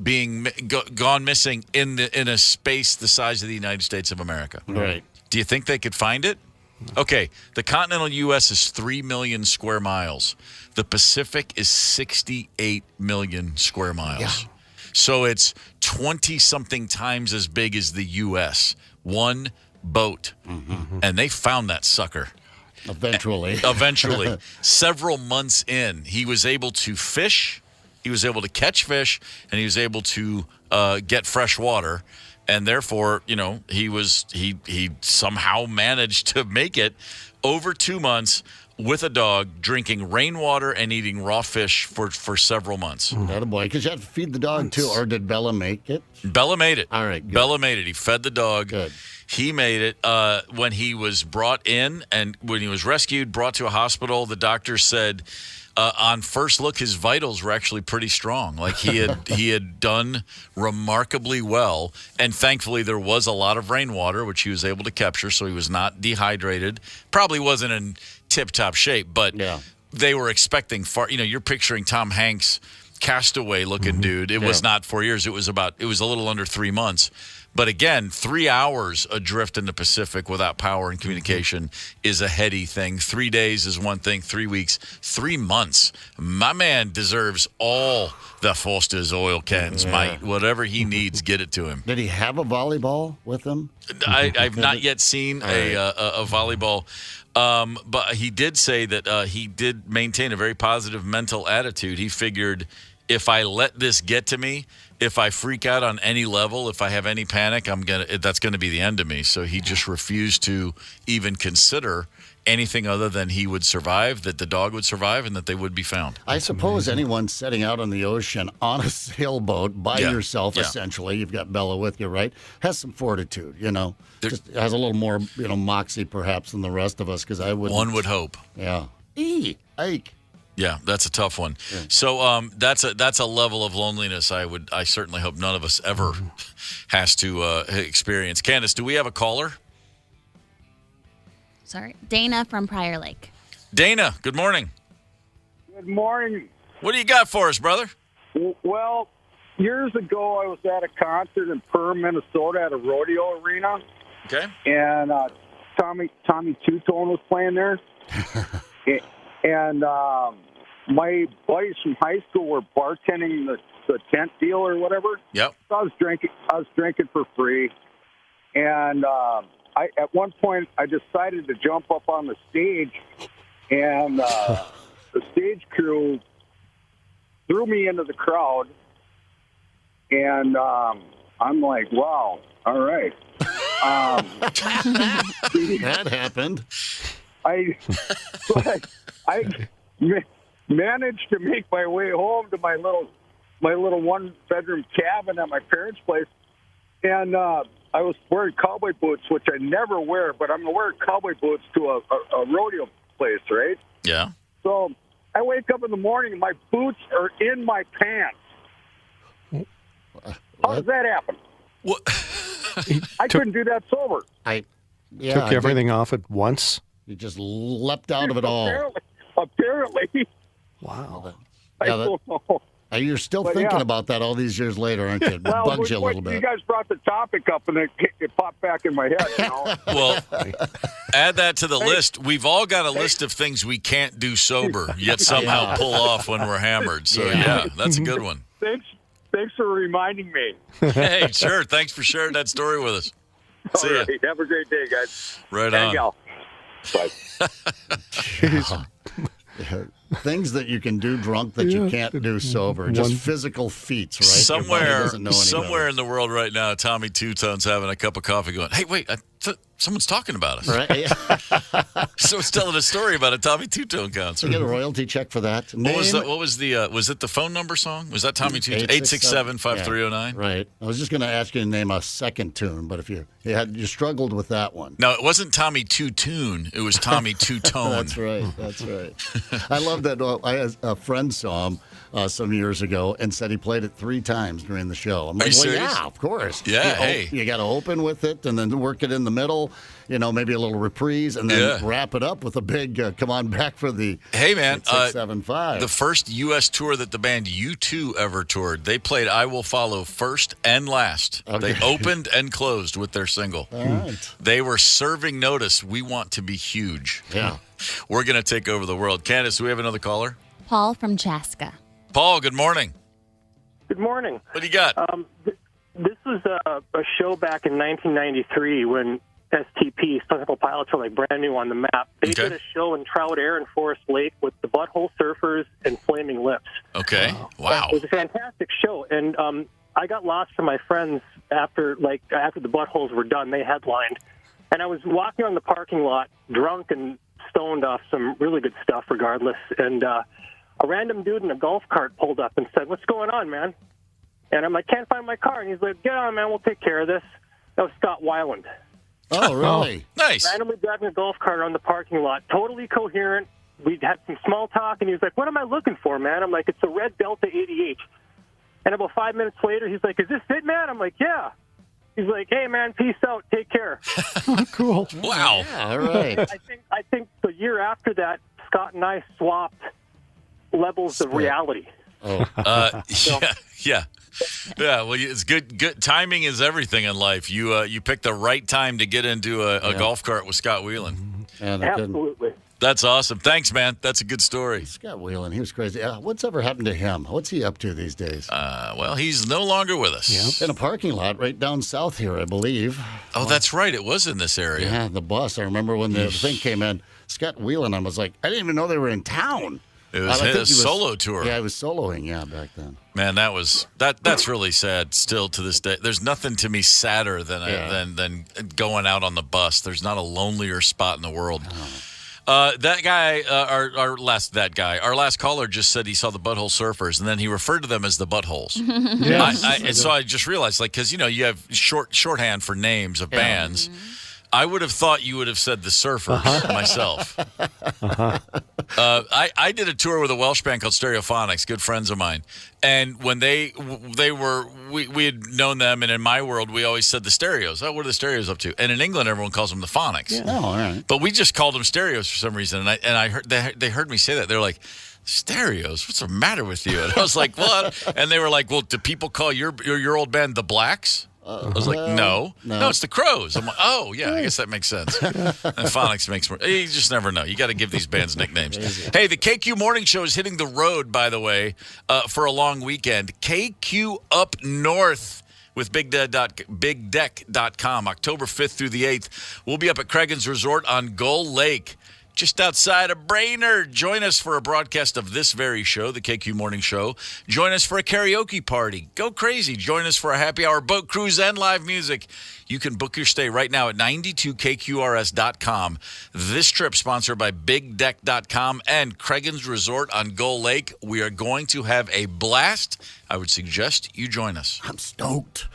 being gone missing in a space the size of the United States of America. Right. Do you think they could find it? Okay, the continental U.S. is 3 million square miles. The Pacific is 68 million square miles. Yeah. So it's 20-something times as big as the U.S. One boat. And they found that sucker. Eventually. Several months in, he was able to fish, he was able to catch fish, and he was able to get fresh water. And therefore, he somehow managed to make it over 2 months with a dog, drinking rainwater and eating raw fish for several months. Attaboy, because you have to feed the dog too, or did Bella make it? Bella made it. All right, good. Bella made it. He fed the dog. Good. He made it. When he was brought in and when he was rescued, brought to a hospital, the doctor said on first look his vitals were actually pretty strong. Like he had done remarkably well, and thankfully there was a lot of rainwater which he was able to capture, so he was not dehydrated. Probably wasn't in tip-top shape, but they were expecting far. You're picturing Tom Hanks, castaway-looking dude. It was not 4 years. It was a little under 3 months. But again, 3 hours adrift in the Pacific without power and communication is a heady thing. 3 days is one thing. 3 weeks, 3 months. My man deserves all the Foster's oil cans, mate. Whatever he needs, get it to him. Did he have a volleyball with him? I've not yet seen a volleyball. But he did say that he did maintain a very positive mental attitude. He figured, if I let this get to me, if I freak out on any level, if I have any panic, that's gonna be the end of me. So he just refused to even consider anything other than he would survive, that the dog would survive, and that they would be found. I suppose anyone setting out on the ocean on a sailboat by yourself, essentially, you've got Bella with you, right, has some fortitude, Just has a little more, moxie perhaps than the rest of us, because I would. One would hope. Yeah. Ike. Yeah, that's a tough one. Yeah. So that's a level of loneliness I certainly hope none of us ever has to experience. Candace, do we have a caller? Sorry. Dana from Prior Lake. Dana, good morning. Good morning. What do you got for us, brother? Well, years ago I was at a concert in Perm, Minnesota at a rodeo arena. Okay. And Tommy Two-Tone was playing there. And my buddies from high school were bartending the tent deal or whatever. Yep. So I was drinking for free. And at one point I decided to jump up on the stage, and the stage crew threw me into the crowd. And I'm like, wow, all right. That happened. I managed to make my way home to my little one-bedroom cabin at my parents' place, and I was wearing cowboy boots, which I never wear, but I'm going to wear cowboy boots to a rodeo place, right? Yeah. So I wake up in the morning and my boots are in my pants. How does that happen? What? I couldn't do that sober. Took everything off at once? You just leapt out of it all. Apparently. Wow. I don't know. You're still thinking about that all these years later, aren't you? It bugs you a little bit. You guys brought the topic up, and it popped back in my head. Well, add that to the list. We've all got a list of things we can't do sober, yet somehow pull off when we're hammered. So, that's a good one. Thanks for reminding me. Hey, sure. Thanks for sharing that story with us. See ya. Right. Have a great day, guys. Right on. Gal. Bye. things that you can do drunk that you can't do sober. Just physical feats, right? Somewhere in the world right now, Tommy Two-Tone's having a cup of coffee going, hey, wait, someone's talking about us. Right? Yeah. Someone's telling a story about a Tommy Two-Tone concert. You get a royalty check for that. Was it the phone number song? Was that Tommy Two-Tone? 867-5309? Yeah, right. I was just going to ask you to name a second tune, but if you struggled with that one. No, it wasn't Tommy Two-Tune. It was Tommy Two-Tone. That's right. I love that. I had a friend saw him some years ago and said he played it 3 times during the show. I'm like, well, yeah, of course. Yeah, you got to open with it and then work it in the middle, maybe a little reprise, and then wrap it up with a big come on back for the 675. The first U.S. tour that the band U2 ever toured, they played I Will Follow first and last. Okay. They opened and closed with their single. All right. They were serving notice, we want to be huge. Yeah. We're going to take over the world. Candace, do we have another caller? Paul from Chaska. Paul, good morning. Good morning. What do you got? This was a show back in 1993 when STP, Stone Temple Pilots, were like brand new on the map. They did a show in Trout Air and Forest Lake with the Butthole Surfers and Flaming Lips. Okay. Wow. It was a fantastic show. And I got lost from my friends after the Buttholes were done. They headlined. And I was walking on the parking lot, drunk and stoned off some really good stuff regardless. And a random dude in a golf cart pulled up and said, "What's going on, man?" And I'm like, "Can't find my car." And he's like, "Get on, man. We'll take care of this." That was Scott Weiland. Oh, really? Nice. Randomly driving a golf cart around the parking lot, totally coherent. We had some small talk, and he was like, "What am I looking for, man?" I'm like, "It's a red Delta 88. And about 5 minutes later, he's like, "Is this it, man?" I'm like, "Yeah." He's like, "Hey, man, peace out. Take care." Cool. Wow. Yeah, all right. I think the year after that, Scott and I swapped levels of reality. Oh. Yeah. Well, it's good. Good timing is everything in life. You picked the right time to get into a golf cart with Scott Whelan. Absolutely. That's awesome. Thanks, man. That's a good story. Scott Whelan, he was crazy. What's ever happened to him? What's he up to these days? Well, he's no longer with us. Yep. In a parking lot right down south here, I believe. Oh, that's right. It was in this area. Yeah, the bus. I remember when the thing came in. Scott Whelan, I was like, I didn't even know they were in town. It was his solo tour. Yeah, he was soloing, back then. Man, that's really sad still to this day. There's nothing to me sadder than going out on the bus. There's not a lonelier spot in the world. That guy, our last caller just said he saw the Butthole Surfers, and then he referred to them as the Buttholes. Yes. And so I just realized, because you have shorthand for names of bands. I would have thought you would have said the Surfers myself. I did a tour with a Welsh band called Stereophonics, good friends of mine. And when we had known them, and in my world, we always said the Stereos. Oh, what are the Stereos up to? And in England, everyone calls them the Phonics. Yeah. Oh, all right. But we just called them Stereos for some reason. And I heard they heard me say that. They're like, "Stereos? What's the matter with you?" And I was like, "What?" And they were like, "Well, do people call your old band the Blacks?" I was like, no, it's the Crows. I'm like, oh, yeah, I guess that makes sense. And Phonics makes more. You just never know. You got to give these bands nicknames. Hey, the KQ Morning Show is hitting the road, by the way, for a long weekend. KQ Up North with BigDeck.com, October 5th through the 8th. We'll be up at Cregan's Resort on Gull Lake, just outside of Brainerd. Join us for a broadcast of this very show, the KQ Morning Show. Join us for a karaoke party. Go crazy. Join us for a happy hour, boat cruise, and live music. You can book your stay right now at 92kqrs.com. This trip sponsored by BigDeck.com and Cregan's Resort on Gull Lake. We are going to have a blast. I would suggest you join us. I'm stoked.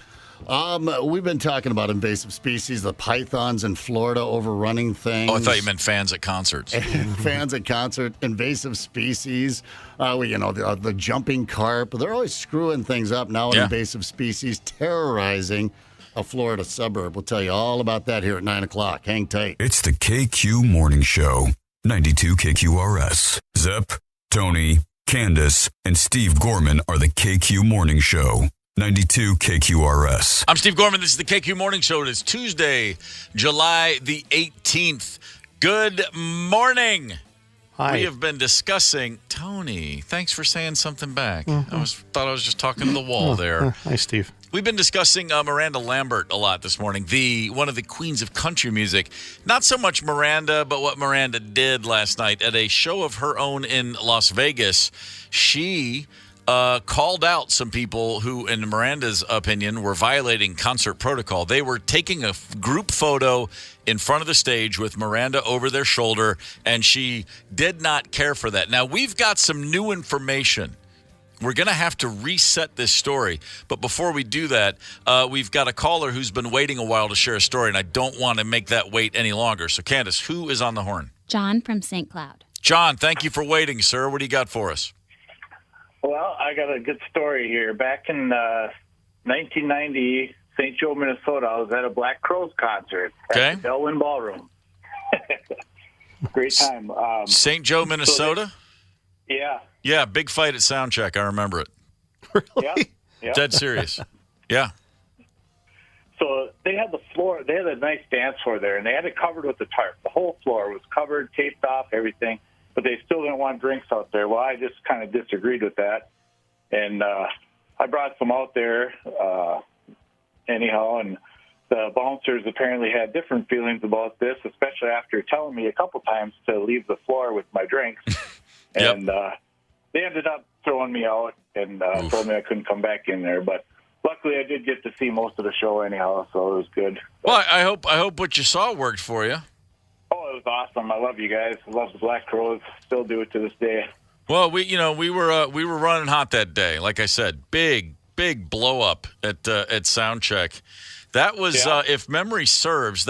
We've been talking about invasive species, the pythons in Florida overrunning things. Oh, I thought you meant fans at concerts. Fans at concert, invasive species, the jumping carp. They're always screwing things up now. Invasive species terrorizing a Florida suburb. We'll tell you all about that here at 9 o'clock. Hang tight. It's the KQ Morning Show, 92 KQRS. Zep, Tony, Candace, and Steve Gorman are the KQ Morning Show. 92 KQRS. I'm Steve Gorman. This is the KQ Morning Show. It is Tuesday, July the 18th. Good morning. Hi. We have been discussing, Tony, thanks for saying something back. Thought I was just talking to the wall there. Hi, Steve. We've been discussing Miranda Lambert a lot this morning, one of the queens of country music. Not so much Miranda, but what Miranda did last night at a show of her own in Las Vegas. She called out some people who, in Miranda's opinion, were violating concert protocol. They were taking a group photo in front of the stage with Miranda over their shoulder, and she did not care for that. Now, we've got some new information. We're going to have to reset this story. But before we do that, we've got a caller who's been waiting a while to share a story, and I don't want to make that wait any longer. So, Candace, who is on the horn? John from St. Cloud. John, thank you for waiting, sir. What do you got for us? Well, I got a good story here. Back in 1990, St. Joe, Minnesota, I was at a Black Crowes concert at the Delwyn Ballroom. Great time. St. Joe, Minnesota? Yeah. Yeah, big fight at Soundcheck. I remember it. Really? Yep. Dead serious. Yeah. So they had the floor. They had a nice dance floor there, and they had it covered with the tarp. The whole floor was covered, taped off, everything. But they still didn't want drinks out there. Well, I just kind of disagreed with that. And I brought some out there anyhow, and the bouncers apparently had different feelings about this, especially after telling me a couple times to leave the floor with my drinks. And they ended up throwing me out and told me I couldn't come back in there. But luckily, I did get to see most of the show anyhow, so it was good. Well, I hope what you saw worked for you. Oh, it was awesome. I love you guys. I love the Black Crowes. Still do it to this day. Well, we were running hot that day. Like I said, big blow up at Soundcheck. That was, if memory serves,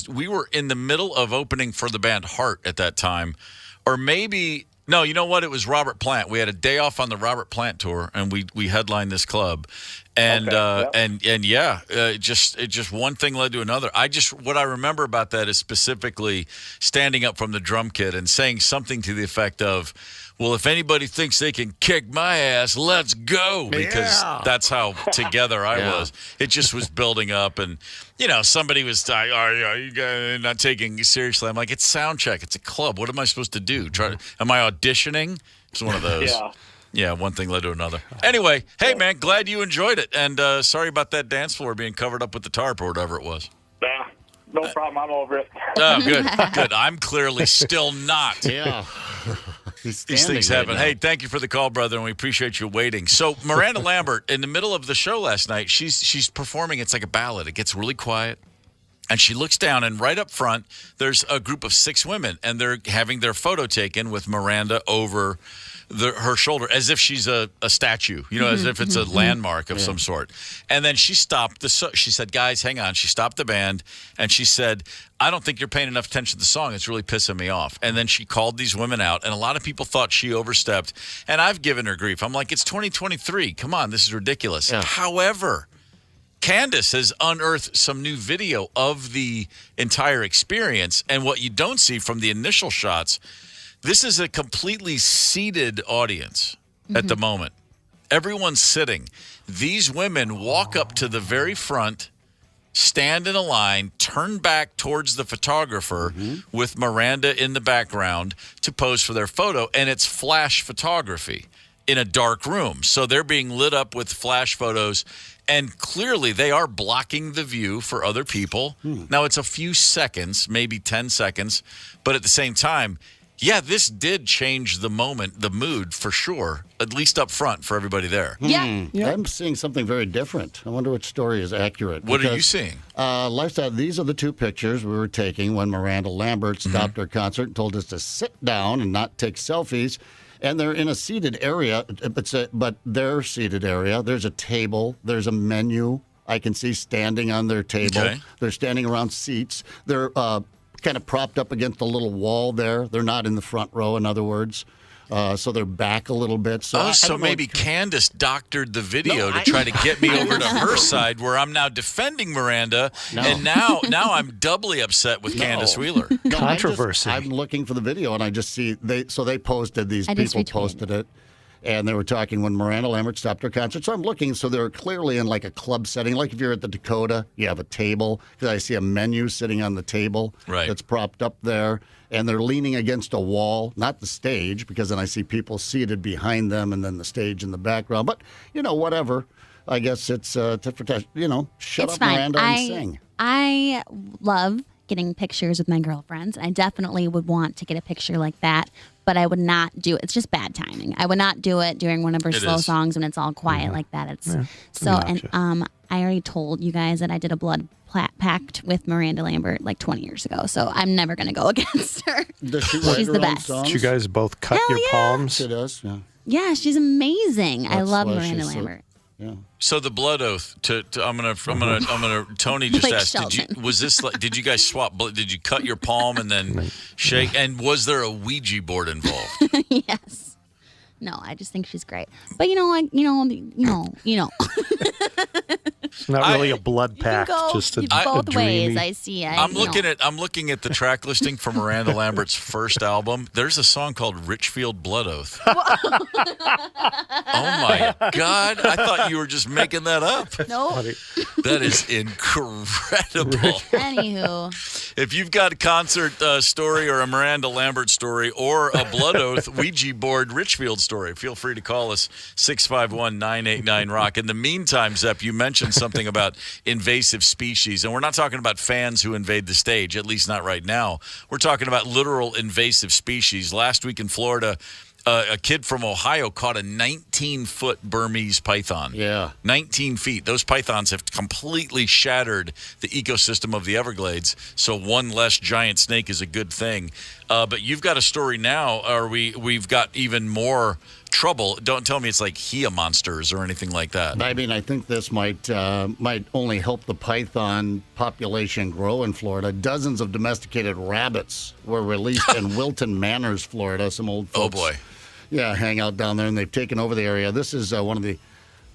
we were in the middle of opening for the band Heart at that time, or maybe. No, you know what? It was Robert Plant. We had a day off on the Robert Plant tour, and we headlined this club, and just one thing led to another. What I remember about that is specifically standing up from the drum kit and saying something to the effect of, "Well, if anybody thinks they can kick my ass, let's go," because that's how together I was. It just was building up, and somebody was, "Are you guys not taking it seriously?" I'm like, "It's Soundcheck. It's a club. What am I supposed to do? Am I auditioning?" It's one of those. Yeah, one thing led to another. Anyway, hey, man, glad you enjoyed it, and sorry about that dance floor being covered up with the tarp or whatever it was. No problem. I'm over it. Oh, good. I'm clearly still not. Yeah. These things happen. Hey, thank you for the call, brother, and we appreciate you waiting. So Miranda Lambert, in the middle of the show last night, she's performing. It's like a ballad. It gets really quiet. And she looks down, and right up front, there's a group of 6 women, and they're having their photo taken with Miranda over her shoulder, as if she's a statue, as if it's a landmark of some sort. And then she stopped she said, "Guys, hang on." She stopped the band, and she said, "I don't think you're paying enough attention to the song. It's really pissing me off." And then she called these women out, and a lot of people thought she overstepped. And I've given her grief. I'm like, it's 2023. Come on, this is ridiculous. Yeah. However, Candace has unearthed some new video of the entire experience, and what you don't see from the initial shots, this is a completely seated audience at the moment. Everyone's sitting. These women walk up to the very front, stand in a line, turn back towards the photographer with Miranda in the background to pose for their photo, and it's flash photography in a dark room. So they're being lit up with flash photos, and clearly they are blocking the view for other people. Now, it's a few seconds, maybe 10 seconds, but at the same time, this did change the moment, the mood for sure, at least up front for everybody there. I'm seeing something very different. I wonder which story is accurate. What are you seeing? Lifestyle, these are the 2 pictures we were taking when Miranda Lambert stopped her concert and told us to sit down and not take selfies. And they're in a seated area, but their seated area, there's a table, there's a menu I can see standing on their table. Okay. They're standing around seats. They're kind of propped up against a little wall there. They're not in the front row, in other words. So they're back a little bit. So maybe Candace doctored the video to try to get me over to her side, where I'm now defending Miranda, and now I'm doubly upset with Candace Wheeler. Controversy. I'm looking for the video, and I just see they posted, these people posted it, and they were talking when Miranda Lambert stopped her concert. So I'm looking, so they're clearly in like a club setting. Like if you're at the Dakota, you have a table, because I see a menu sitting on the table that's propped up there. And they're leaning against a wall, not the stage, because then I see people seated behind them and then the stage in the background. But, whatever. I guess it's to protect, shut It's up, fine. Miranda, and sing. I love getting pictures with my girlfriends. I definitely would want to get a picture like that, but I would not do it. It's just bad timing. I would not do it during one of her slow songs when it's all quiet like that. And I already told you guys that I did a blood pact with Miranda Lambert like 20 years ago, so I'm never going to go against her. Does she write She's her the own best. songs? Did you guys both cut your palms? She does, yeah. Yeah, she's amazing. I That's love why Miranda she's so- Lambert. Yeah. So the blood oath. I'm gonna. Tony just Blake asked. Shelton. Was this like? Did you guys swap? Did you cut your palm and then shake? And was there a Ouija board involved? Yes. No, I just think she's great. But you know. It's not really a blood pact. Just a both dreamy. ways. I see. I'm looking at the track listing for Miranda Lambert's first album. There's a song called Richfield Blood Oath. Oh my God! I thought you were just making that up. Nope. That is incredible. Anywho, If you've got a concert story or a Miranda Lambert story or a Blood Oath Ouija board Richfield story, feel free to call us 651-989-ROCK. In the meantime, Zepp, you mentioned something about invasive species, and we're not talking about fans who invade the stage, at least not right now. We're talking about literal invasive species. Last week in Florida, a kid from Ohio caught a 19-foot Burmese python. Yeah. 19 feet. Those pythons have completely shattered the ecosystem of the Everglades, so one less giant snake is a good thing. But you've got a story now, or we've got even more trouble. Don't tell me it's like Gila monsters or anything like that. I mean, I think this might only help the python population grow in Florida. Dozens of domesticated rabbits were released in Wilton Manors, Florida. Some old folks. Oh, boy. Yeah, hang out down there, and they've taken over the area. This is one of the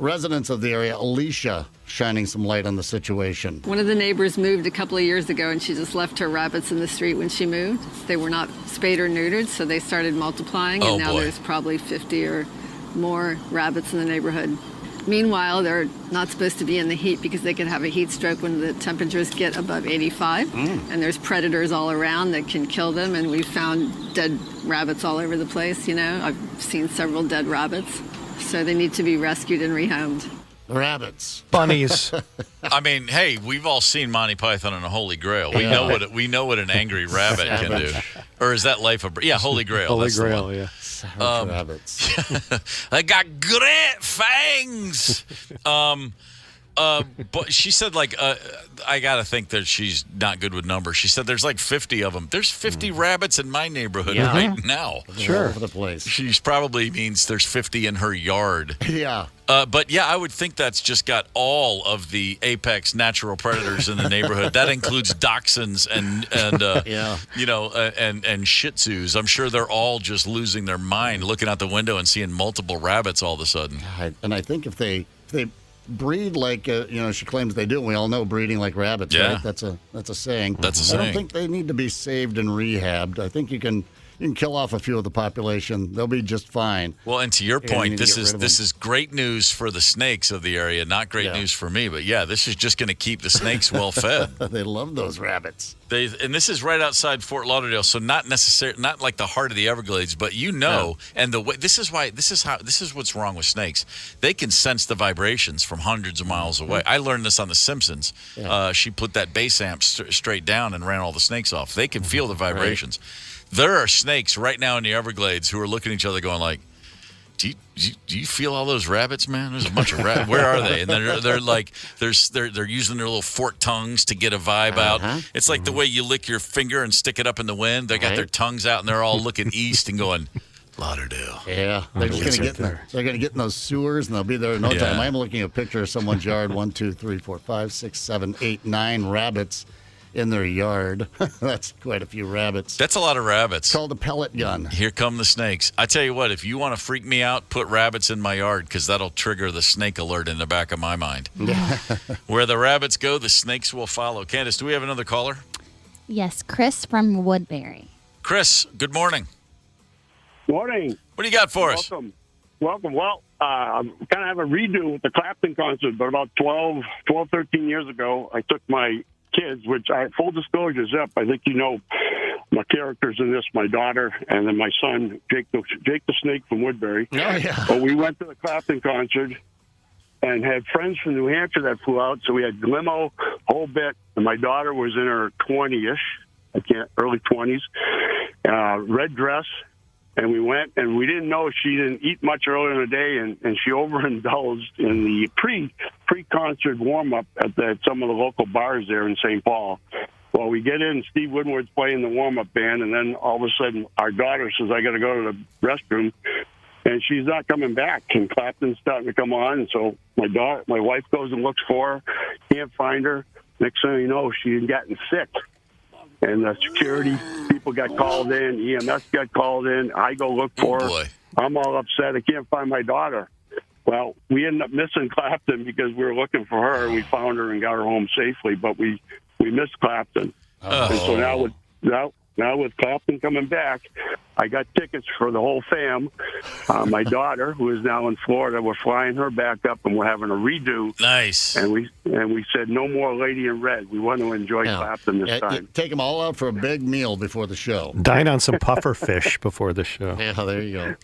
residents of the area, Alicia, shining some light on the situation. One of the neighbors moved a couple of years ago, and she just left her rabbits in the street when she moved. They were not spayed or neutered, so they started multiplying, and now there's probably 50 or more rabbits in the neighborhood. Meanwhile, they're not supposed to be in the heat because they could have a heat stroke when the temperatures get above 85. And there's predators all around that can kill them, and we've found dead rabbits all over the place, I've seen several dead rabbits. So they need to be rescued and rehomed. Rabbits. Bunnies. I mean, hey, we've all seen Monty Python and the Holy Grail. We know what an angry rabbit can do. Or is that Life of... Yeah, Holy Grail. Holy Grail, yeah. Rabbits. They got great fangs. But she said, I got to think that she's not good with numbers. She said there's like 50 of them. There's 50 rabbits in my neighborhood right now. Sure. All over the place. She probably means there's 50 in her yard. Yeah. But yeah, I would think that's just got all of the apex natural predators in the neighborhood. That includes dachshunds and Shih Tzus. I'm sure they're all just losing their mind looking out the window and seeing multiple rabbits all of a sudden. And I think if they breed like she claims they do, and we all know breeding like rabbits, right? That's a saying. That's a saying. I don't think they need to be saved and rehabbed. I think you can kill off a few of the population. They'll be just fine. Well, and to your point, this is great news for the snakes of the area, not great news for me. But yeah, this is just going to keep the snakes well fed. They love those rabbits. And this is right outside Fort Lauderdale, so not like the heart of the Everglades, but and the way this is what's wrong with snakes. They can sense the vibrations from hundreds of miles away. I learned this on The Simpsons. Yeah. She put that bass amp straight down and ran all the snakes off. They can feel the vibrations. Right. There are snakes right now in the Everglades who are looking at each other going like, do you feel all those rabbits, man? There's a bunch of rabbits. Where are they? And they're like, they're using their little forked tongues to get a vibe out. It's like the way you lick your finger and stick it up in the wind. They got their tongues out and they're all looking east and going, Lauderdale. Yeah, they're just going to get they're going to get in those sewers and they'll be there in no time. I'm looking at a picture of someone's yard. 1, 2, 3, 4, 5, 6, 7, 8, 9 rabbits in their yard. That's quite a few rabbits. That's a lot of rabbits. It's called a pellet gun. Here come the snakes. I tell you what, if you want to freak me out, put rabbits in my yard because that'll trigger the snake alert in the back of my mind. Where the rabbits go, the snakes will follow. Candace, do we have another caller? Yes, Chris from Woodbury. Chris, good morning. Morning. What do you got for us? Welcome. Well, I'm kind of have a redo with the Clapton concert, but about 12, 13 years ago, I took my kids, which full disclosure, Zepp, I think my characters in this, my daughter, and then my son, Jake the Snake from Woodbury. Oh, yeah. But we went to the Clapton concert, and had friends from New Hampshire that flew out. So we had limo, whole bit. And my daughter was in her 20-ish, early 20s, red dress. And we went, and we didn't know she didn't eat much earlier in the day, and she overindulged in the pre-concert warm-up at some of the local bars there in St. Paul. Well, we get in, Steve Winwood's playing the warm-up band, and then all of a sudden our daughter says, I got to go to the restroom, and she's not coming back, and Clapton's starting to come on, and so my wife goes and looks for her, can't find her. Next thing you know, she had gotten sick. And the security people got called in, EMS got called in. I go look for her. I'm all upset. I can't find my daughter. Well, we ended up missing Clapton because we were looking for her. We found her and got her home safely, but we missed Clapton. Oh. And so now with Clapton coming back, I got tickets for the whole fam. My daughter, who is now in Florida, we're flying her back up, and we're having a redo. Nice. And we said no more Lady in Red. We want to enjoy Clapton this time. Take them all out for a big meal before the show. Dine on some puffer fish before the show. Yeah, there you go.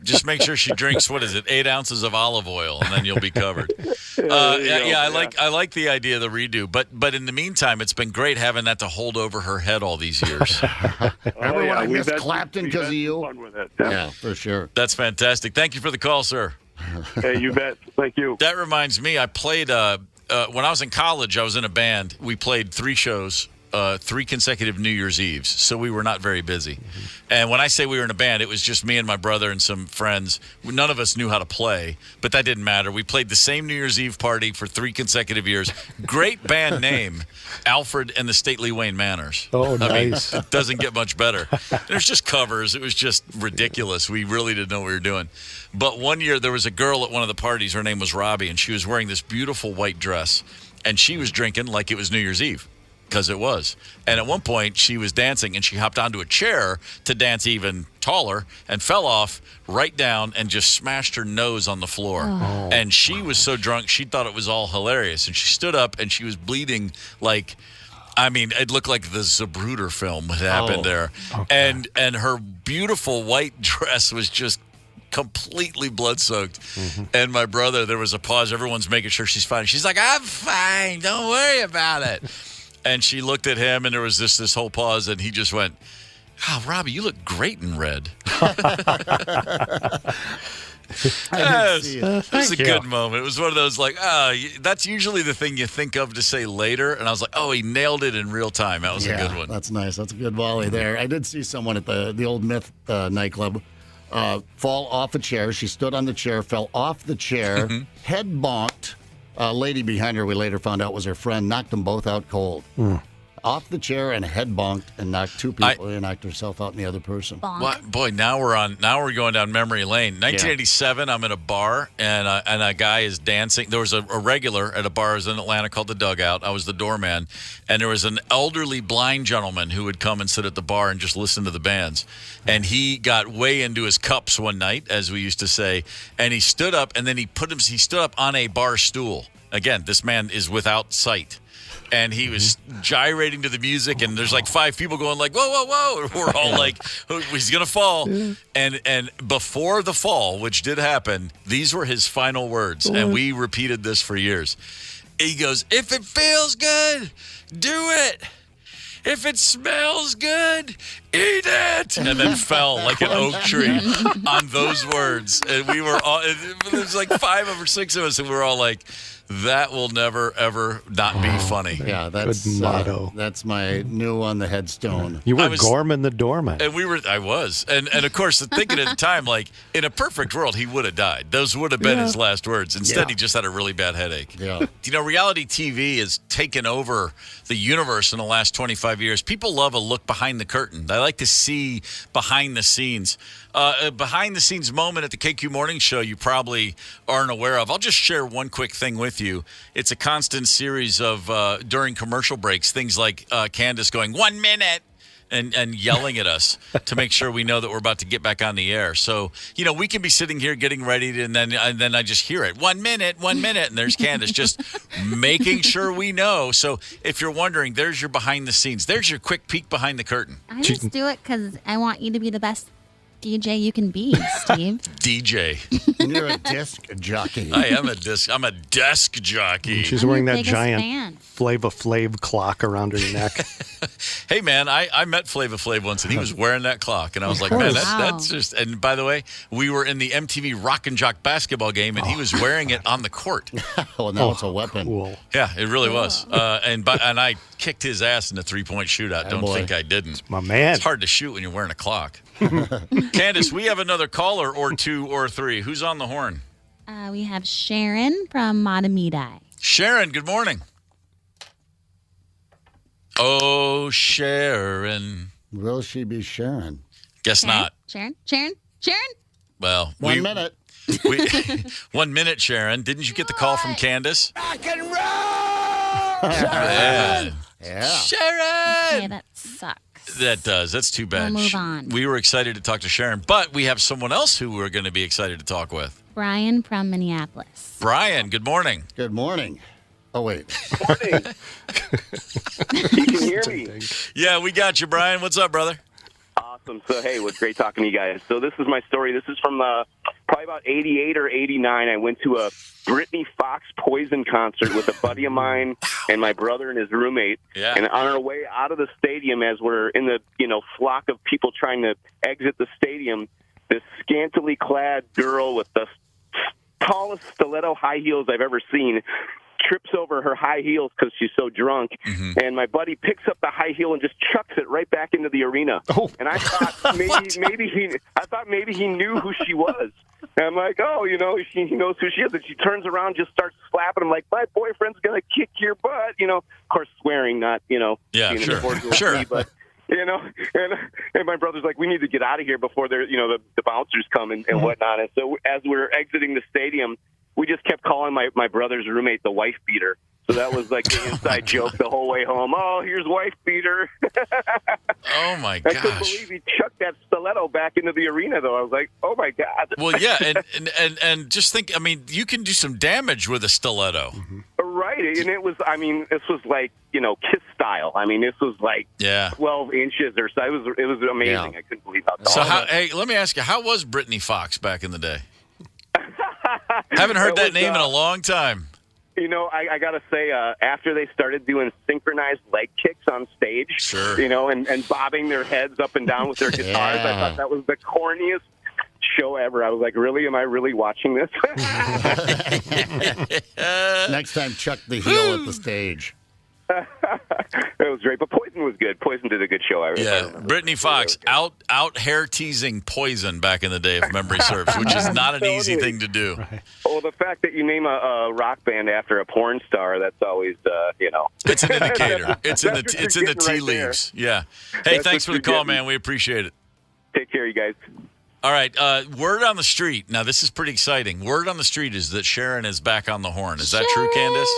Just make sure she drinks 8 ounces of olive oil, and then you'll be covered. I like the idea of the redo, but in the meantime, it's been great having that to hold over her head all these years. Remember when I missed Clapton because of you? Fun with it. Yeah, for sure. That's fantastic. Thank you for the call, sir. Hey, you bet. Thank you. That reminds me, I played when I was in college. I was in a band. We played 3 shows. 3 consecutive New Year's Eves, so we were not very busy. And when I say we were in a band, it was just me and my brother and some friends. None of us knew how to play, but that didn't matter. We played the same New Year's Eve party for 3 consecutive years. Great band name, Alfred and the Stately Wayne Manners. Oh, nice. I mean, it doesn't get much better. There's just covers. It was just ridiculous. We really didn't know what we were doing. But one year there was a girl at one of the parties. Her name was Robbie, and she was wearing this beautiful white dress, and she was drinking like it was New Year's Eve. Because it was. And at one point, she was dancing, and she hopped onto a chair to dance even taller and fell off right down and just smashed her nose on the floor. Oh. And she was so drunk, she thought it was all hilarious. And she stood up, and she was bleeding like... I mean, it looked like the Zapruder film had happened there. Okay. And her beautiful white dress was just completely blood-soaked. Mm-hmm. And my brother, there was a pause. Everyone's making sure she's fine. She's like, I'm fine. Don't worry about it. And she looked at him, and there was this whole pause, and he just went, "Oh, Robbie, you look great in red." It was a good moment. It was one of those like, that's usually the thing you think of to say later. And I was like, oh, he nailed it in real time. That was a good one. That's nice. That's a good volley there. I did see someone at the old Myth nightclub fall off a chair. She stood on the chair, fell off the chair, head bonked. A lady behind her, we later found out was her friend, knocked them both out cold. Off the chair and head bonked and knocked 2 people and knocked herself out and the other person. What? Boy, now we're going down memory lane. 1987, I'm in a bar and a guy is dancing. There was a regular at a bar in Atlanta called the Dugout. I was the doorman, and there was an elderly blind gentleman who would come and sit at the bar and just listen to the bands. And he got way into his cups one night, as we used to say, and he stood up and then he stood up on a bar stool. Again, this man is without sight. And he was gyrating to the music, and there's like 5 people going like, whoa, whoa, whoa. We're all like, he's going to fall. And before the fall, which did happen, these were his final words, and we repeated this for years. He goes, if it feels good, do it. If it smells good, eat it. And then fell like an oak tree on those words. And we were all, there's like 5 or 6 of us, and we were all like, that will never, ever not be funny. Yeah, that's motto. That's my new on the headstone. You were Gorman the doorman. And I was. And of course, thinking at the time, like, in a perfect world, he would have died. Those would have been his last words. Instead, he just had a really bad headache. Yeah. You know, reality TV has taken over the universe in the last 25 years. People love a look behind the curtain. They like to see behind the scenes. A behind-the-scenes moment at the KQ Morning Show you probably aren't aware of. I'll just share one quick thing with you. It's a constant series of, during commercial breaks, things like Candace going, 1 minute, and yelling at us to make sure we know that we're about to get back on the air. So, you know, we can be sitting here getting ready, and then I just hear it, 1 minute, and there's Candace just making sure we know. So if you're wondering, there's your behind-the-scenes. There's your quick peek behind the curtain. I just do it because I want you to be the best DJ you can be, Steve. DJ. You're a disc jockey. I am a disc. I'm a desk jockey. She's wearing that giant Flava Flav clock around her neck. Hey, man, I met Flava Flav once, and he was wearing that clock. And I was like, man, that's just... And by the way, we were in the MTV Rock and Jock basketball game, and he was wearing it on the court. Well, now it's a weapon. Cool. Yeah, it really was. And I kicked his ass in the three-point shootout. Don't think I didn't. My man. It's hard to shoot when you're wearing a clock. Candace, we have another caller or two or three. Who's on the horn? We have Sharon from Matamidi. Sharon, good morning. Oh, Sharon. Will she be Sharon? Guess Sharon? not. Sharon? Well, 1 minute. 1 minute, Sharon. Didn't you get the call from Candace? Rock and roll! Yeah. Sharon! Okay, that sucks. That does. That's too bad. We'll move on. We were excited to talk to Sharon, but we have someone else who we're going to be excited to talk with. Brian from Minneapolis. Brian, good morning. Good morning. Oh, wait. Morning. You can hear me. Yeah, we got you, Brian. What's up, brother? Awesome. So, hey, it was great talking to you guys. So this is my story. This is from probably about 88 or 89. I went to a Britney Fox Poison concert with a buddy of mine and my brother and his roommate. Yeah. And on our way out of the stadium, as we're in the flock of people trying to exit the stadium, this scantily clad girl with the tallest stiletto high heels I've ever seen trips over her high heels because she's so drunk, and my buddy picks up the high heel and just chucks it right back into the arena. Oh. And I thought maybe he knew who she was. And I'm like, he knows who she is. And she turns around, just starts slapping him like, my boyfriend's gonna kick your butt. Of course, swearing, not yeah, sure. But and my brother's like, we need to get out of here before the bouncers come and whatnot. And so as we're exiting the stadium, we just kept calling my brother's roommate the wife beater. So that was like the inside joke the whole way home. Oh, here's wife beater. Oh, my gosh. I couldn't believe he chucked that stiletto back into the arena, though. I was like, oh, my God. Well, yeah, and just think, you can do some damage with a stiletto. Right, and this was like, Kiss style. This was like 12 inches or so. It was amazing. Yeah. I couldn't believe how tall hey, let me ask you, how was Britney Fox back in the day? Haven't heard that name in a long time. I got to say, after they started doing synchronized leg kicks on stage, sure. And bobbing their heads up and down with their guitars, I thought that was the corniest show ever. I was like, really? Am I really watching this? Next time, chuck the heel at the stage. It was great, but Poison was good. Poison did a good show. Britney Fox out hair teasing Poison back in the day, if memory serves, which is not an easy thing to do. Right. Well, the fact that you name a rock band after a porn star, that's always it's an indicator. It's in the tea leaves. Yeah. Hey, thanks for the call, man. We appreciate it. Take care, you guys. All right. Word on the street. Now, this is pretty exciting. Word on the street is that Sharon is back on the horn. Is that true, Candace?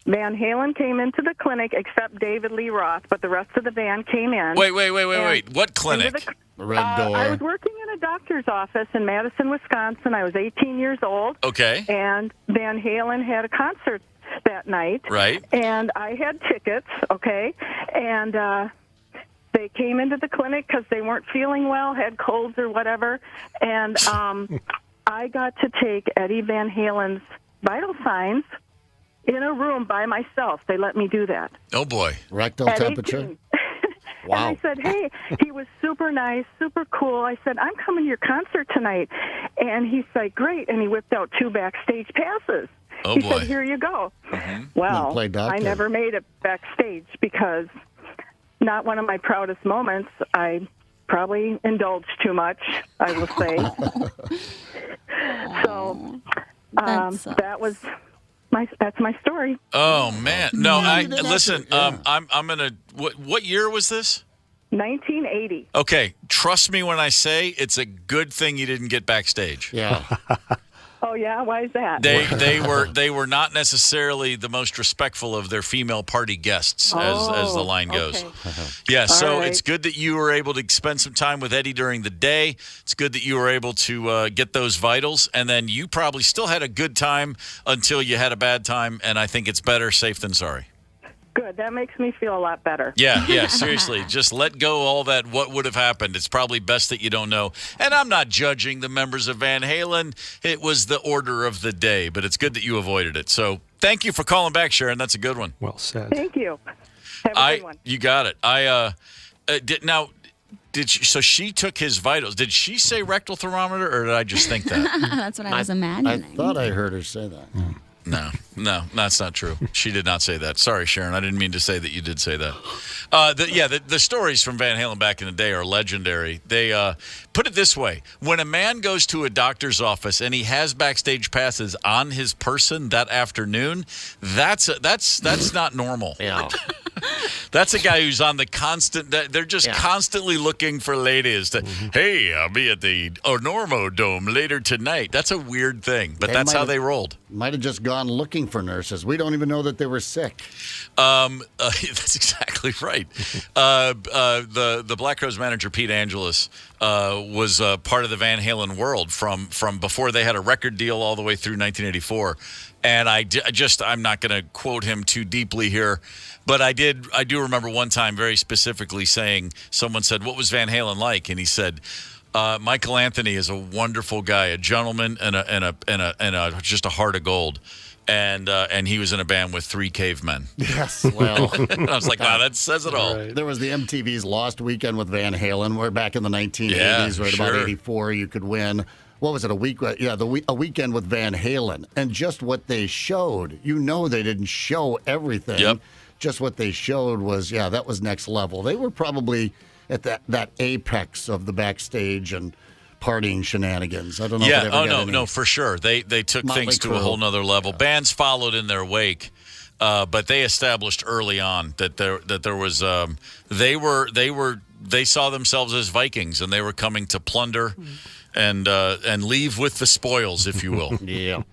Van Halen came into the clinic except David Lee Roth, but the rest of the band came in. Wait. What clinic? The Red Door. I was working in a doctor's office in Madison, Wisconsin. I was 18 years old. Okay. And Van Halen had a concert that night. Right. And I had tickets, okay? And they came into the clinic because they weren't feeling well, had colds or whatever. And I got to take Eddie Van Halen's vital signs in a room by myself. They let me do that. Oh, boy. Rectal temperature? Wow. And I said, hey, he was super nice, super cool. I said, I'm coming to your concert tonight. And he's like, great. And he whipped out 2 backstage passes. Oh, he boy. said, here you go. Well, I never made it backstage because not one of my proudest moments. I probably indulged too much, I will say. So that's my story. Oh man, no! Listen. I'm gonna. What year was this? 1980. Okay, trust me when I say it's a good thing you didn't get backstage. Yeah. Oh yeah, why is that? They were not necessarily the most respectful of their female party guests, as the line goes. Okay. Yeah, so right. It's good that you were able to spend some time with Eddie during the day. It's good that you were able to get those vitals, and then you probably still had a good time until you had a bad time. And I think it's better safe than sorry. Good. That makes me feel a lot better. Yeah, seriously. Just let go all that what would have happened. It's probably best that you don't know. And I'm not judging the members of Van Halen. It was the order of the day, but it's good that you avoided it. So thank you for calling back, Sharon. That's a good one. Well said. Thank you. Have a good one. You got it. So she took his vitals. Did she say rectal thermometer, or did I just think that? That's what I was imagining. I thought I heard her say that. No, that's not true. She did not say that. Sorry, Sharon. I didn't mean to say that you did say that. The stories from Van Halen back in the day are legendary. They put it this way: when a man goes to a doctor's office and he has backstage passes on his person that afternoon, that's not normal. Yeah. That's a guy who's on the constant. They're just constantly looking for ladies to. Hey, I'll be at the Onormo Dome later tonight. That's a weird thing, but that's how they rolled. Might have just gone looking for nurses. We don't even know that they were sick. That's exactly right. The Black Crowes manager Pete Angelus was part of the Van Halen world from before they had a record deal all the way through 1984. And I'm not going to quote him too deeply here, but I do remember one time very specifically saying, someone said, "What was Van Halen like?" And he said, "Michael Anthony is a wonderful guy, a gentleman, and just a heart of gold." And he was in a band with 3 cavemen. Yes, well. I was like, wow, that says it all. Right. There was the MTV's Lost Weekend with Van Halen, where back in the 1980s, about 84, you could win. What was it, a week? Yeah, a weekend with Van Halen. And just what they showed, they didn't show everything. Yep. Just what they showed was, that was next level. They were probably at that apex of the backstage and partying shenanigans. I don't know if they ever got any. For sure. They took Motley things to Crue. a whole nother level. Bands followed in their wake, but they established early on that there was they saw themselves as Vikings, and they were coming to plunder and leave with the spoils, if you will. Yeah.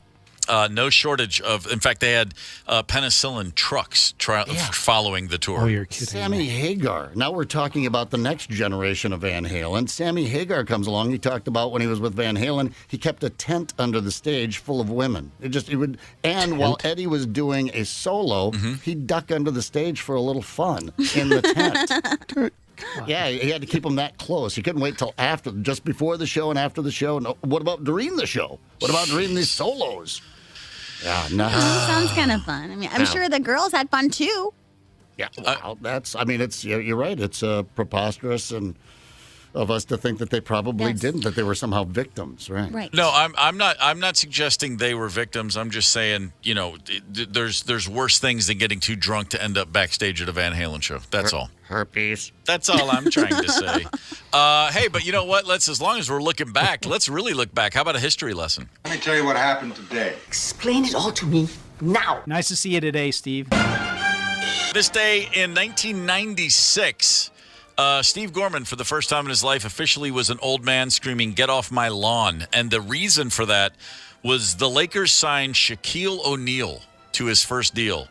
No shortage of. In fact, they had penicillin trucks following the tour. Oh, you're kidding. Sammy Hagar. Now we're talking about the next generation of Van Halen. Sammy Hagar comes along. He talked about when he was with Van Halen, he kept a tent under the stage full of women. While Eddie was doing a solo, he'd duck under the stage for a little fun in the tent. Yeah, he had to keep them that close. He couldn't wait till after, just before the show and after the show. No, what about during the show? What about during these solos? Yeah, no. Sounds kind of fun. I mean, I'm sure the girls had fun too. Yeah, well, you're right. It's preposterous and of us to think that they probably didn't, that they were somehow victims, right? Right. No, I'm not suggesting they were victims. I'm just saying, there's worse things than getting too drunk to end up backstage at a Van Halen show. That's all. Herpes. That's all I'm trying to say. Hey, but you know what? As long as we're looking back, let's really look back. How about a history lesson? Let me tell you what happened today. Explain it all to me now. Nice to see you today, Steve. This day in 1996, Steve Gorman, for the first time in his life, officially was an old man screaming, "Get off my lawn." And the reason for that was the Lakers signed Shaquille O'Neal to his first deal.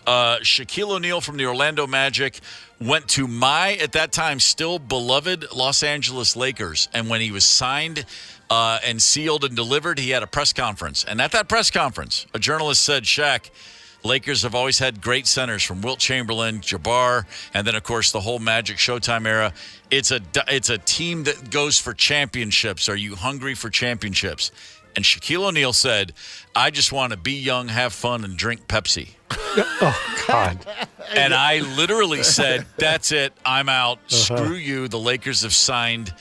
Shaquille O'Neal from the Orlando Magic went to at that time, still beloved Los Angeles Lakers. And when he was signed and sealed and delivered, he had a press conference. And at that press conference, a journalist said, "Shaq, Lakers have always had great centers from Wilt Chamberlain, Jabbar, and then, of course, the whole Magic Showtime era. It's a team that goes for championships. Are you hungry for championships?" And Shaquille O'Neal said, "I just want to be young, have fun, and drink Pepsi." Oh, God. And I literally said, "That's it. I'm out. Screw you. The Lakers have signed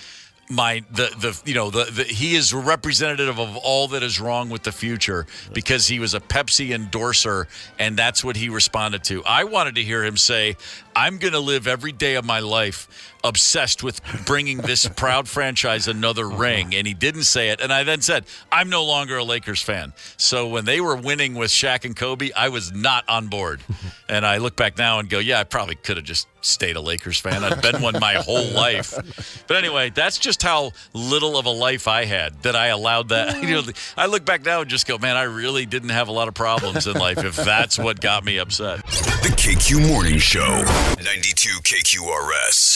he is representative of all that is wrong with the future because he was a Pepsi endorser, and that's what he responded to." I wanted to hear him say, "I'm going to live every day of my life obsessed with bringing this proud franchise another ring," and he didn't say it. And I then said, "I'm no longer a Lakers fan." So when they were winning with Shaq and Kobe, I was not on board. And I look back now and go, yeah, I probably could have just stayed a Lakers fan. I've been one my whole life. But anyway, that's just how little of a life I had that I allowed that. I look back now and just go, man, I really didn't have a lot of problems in life if that's what got me upset. The KQ Morning Show, 92 KQRS.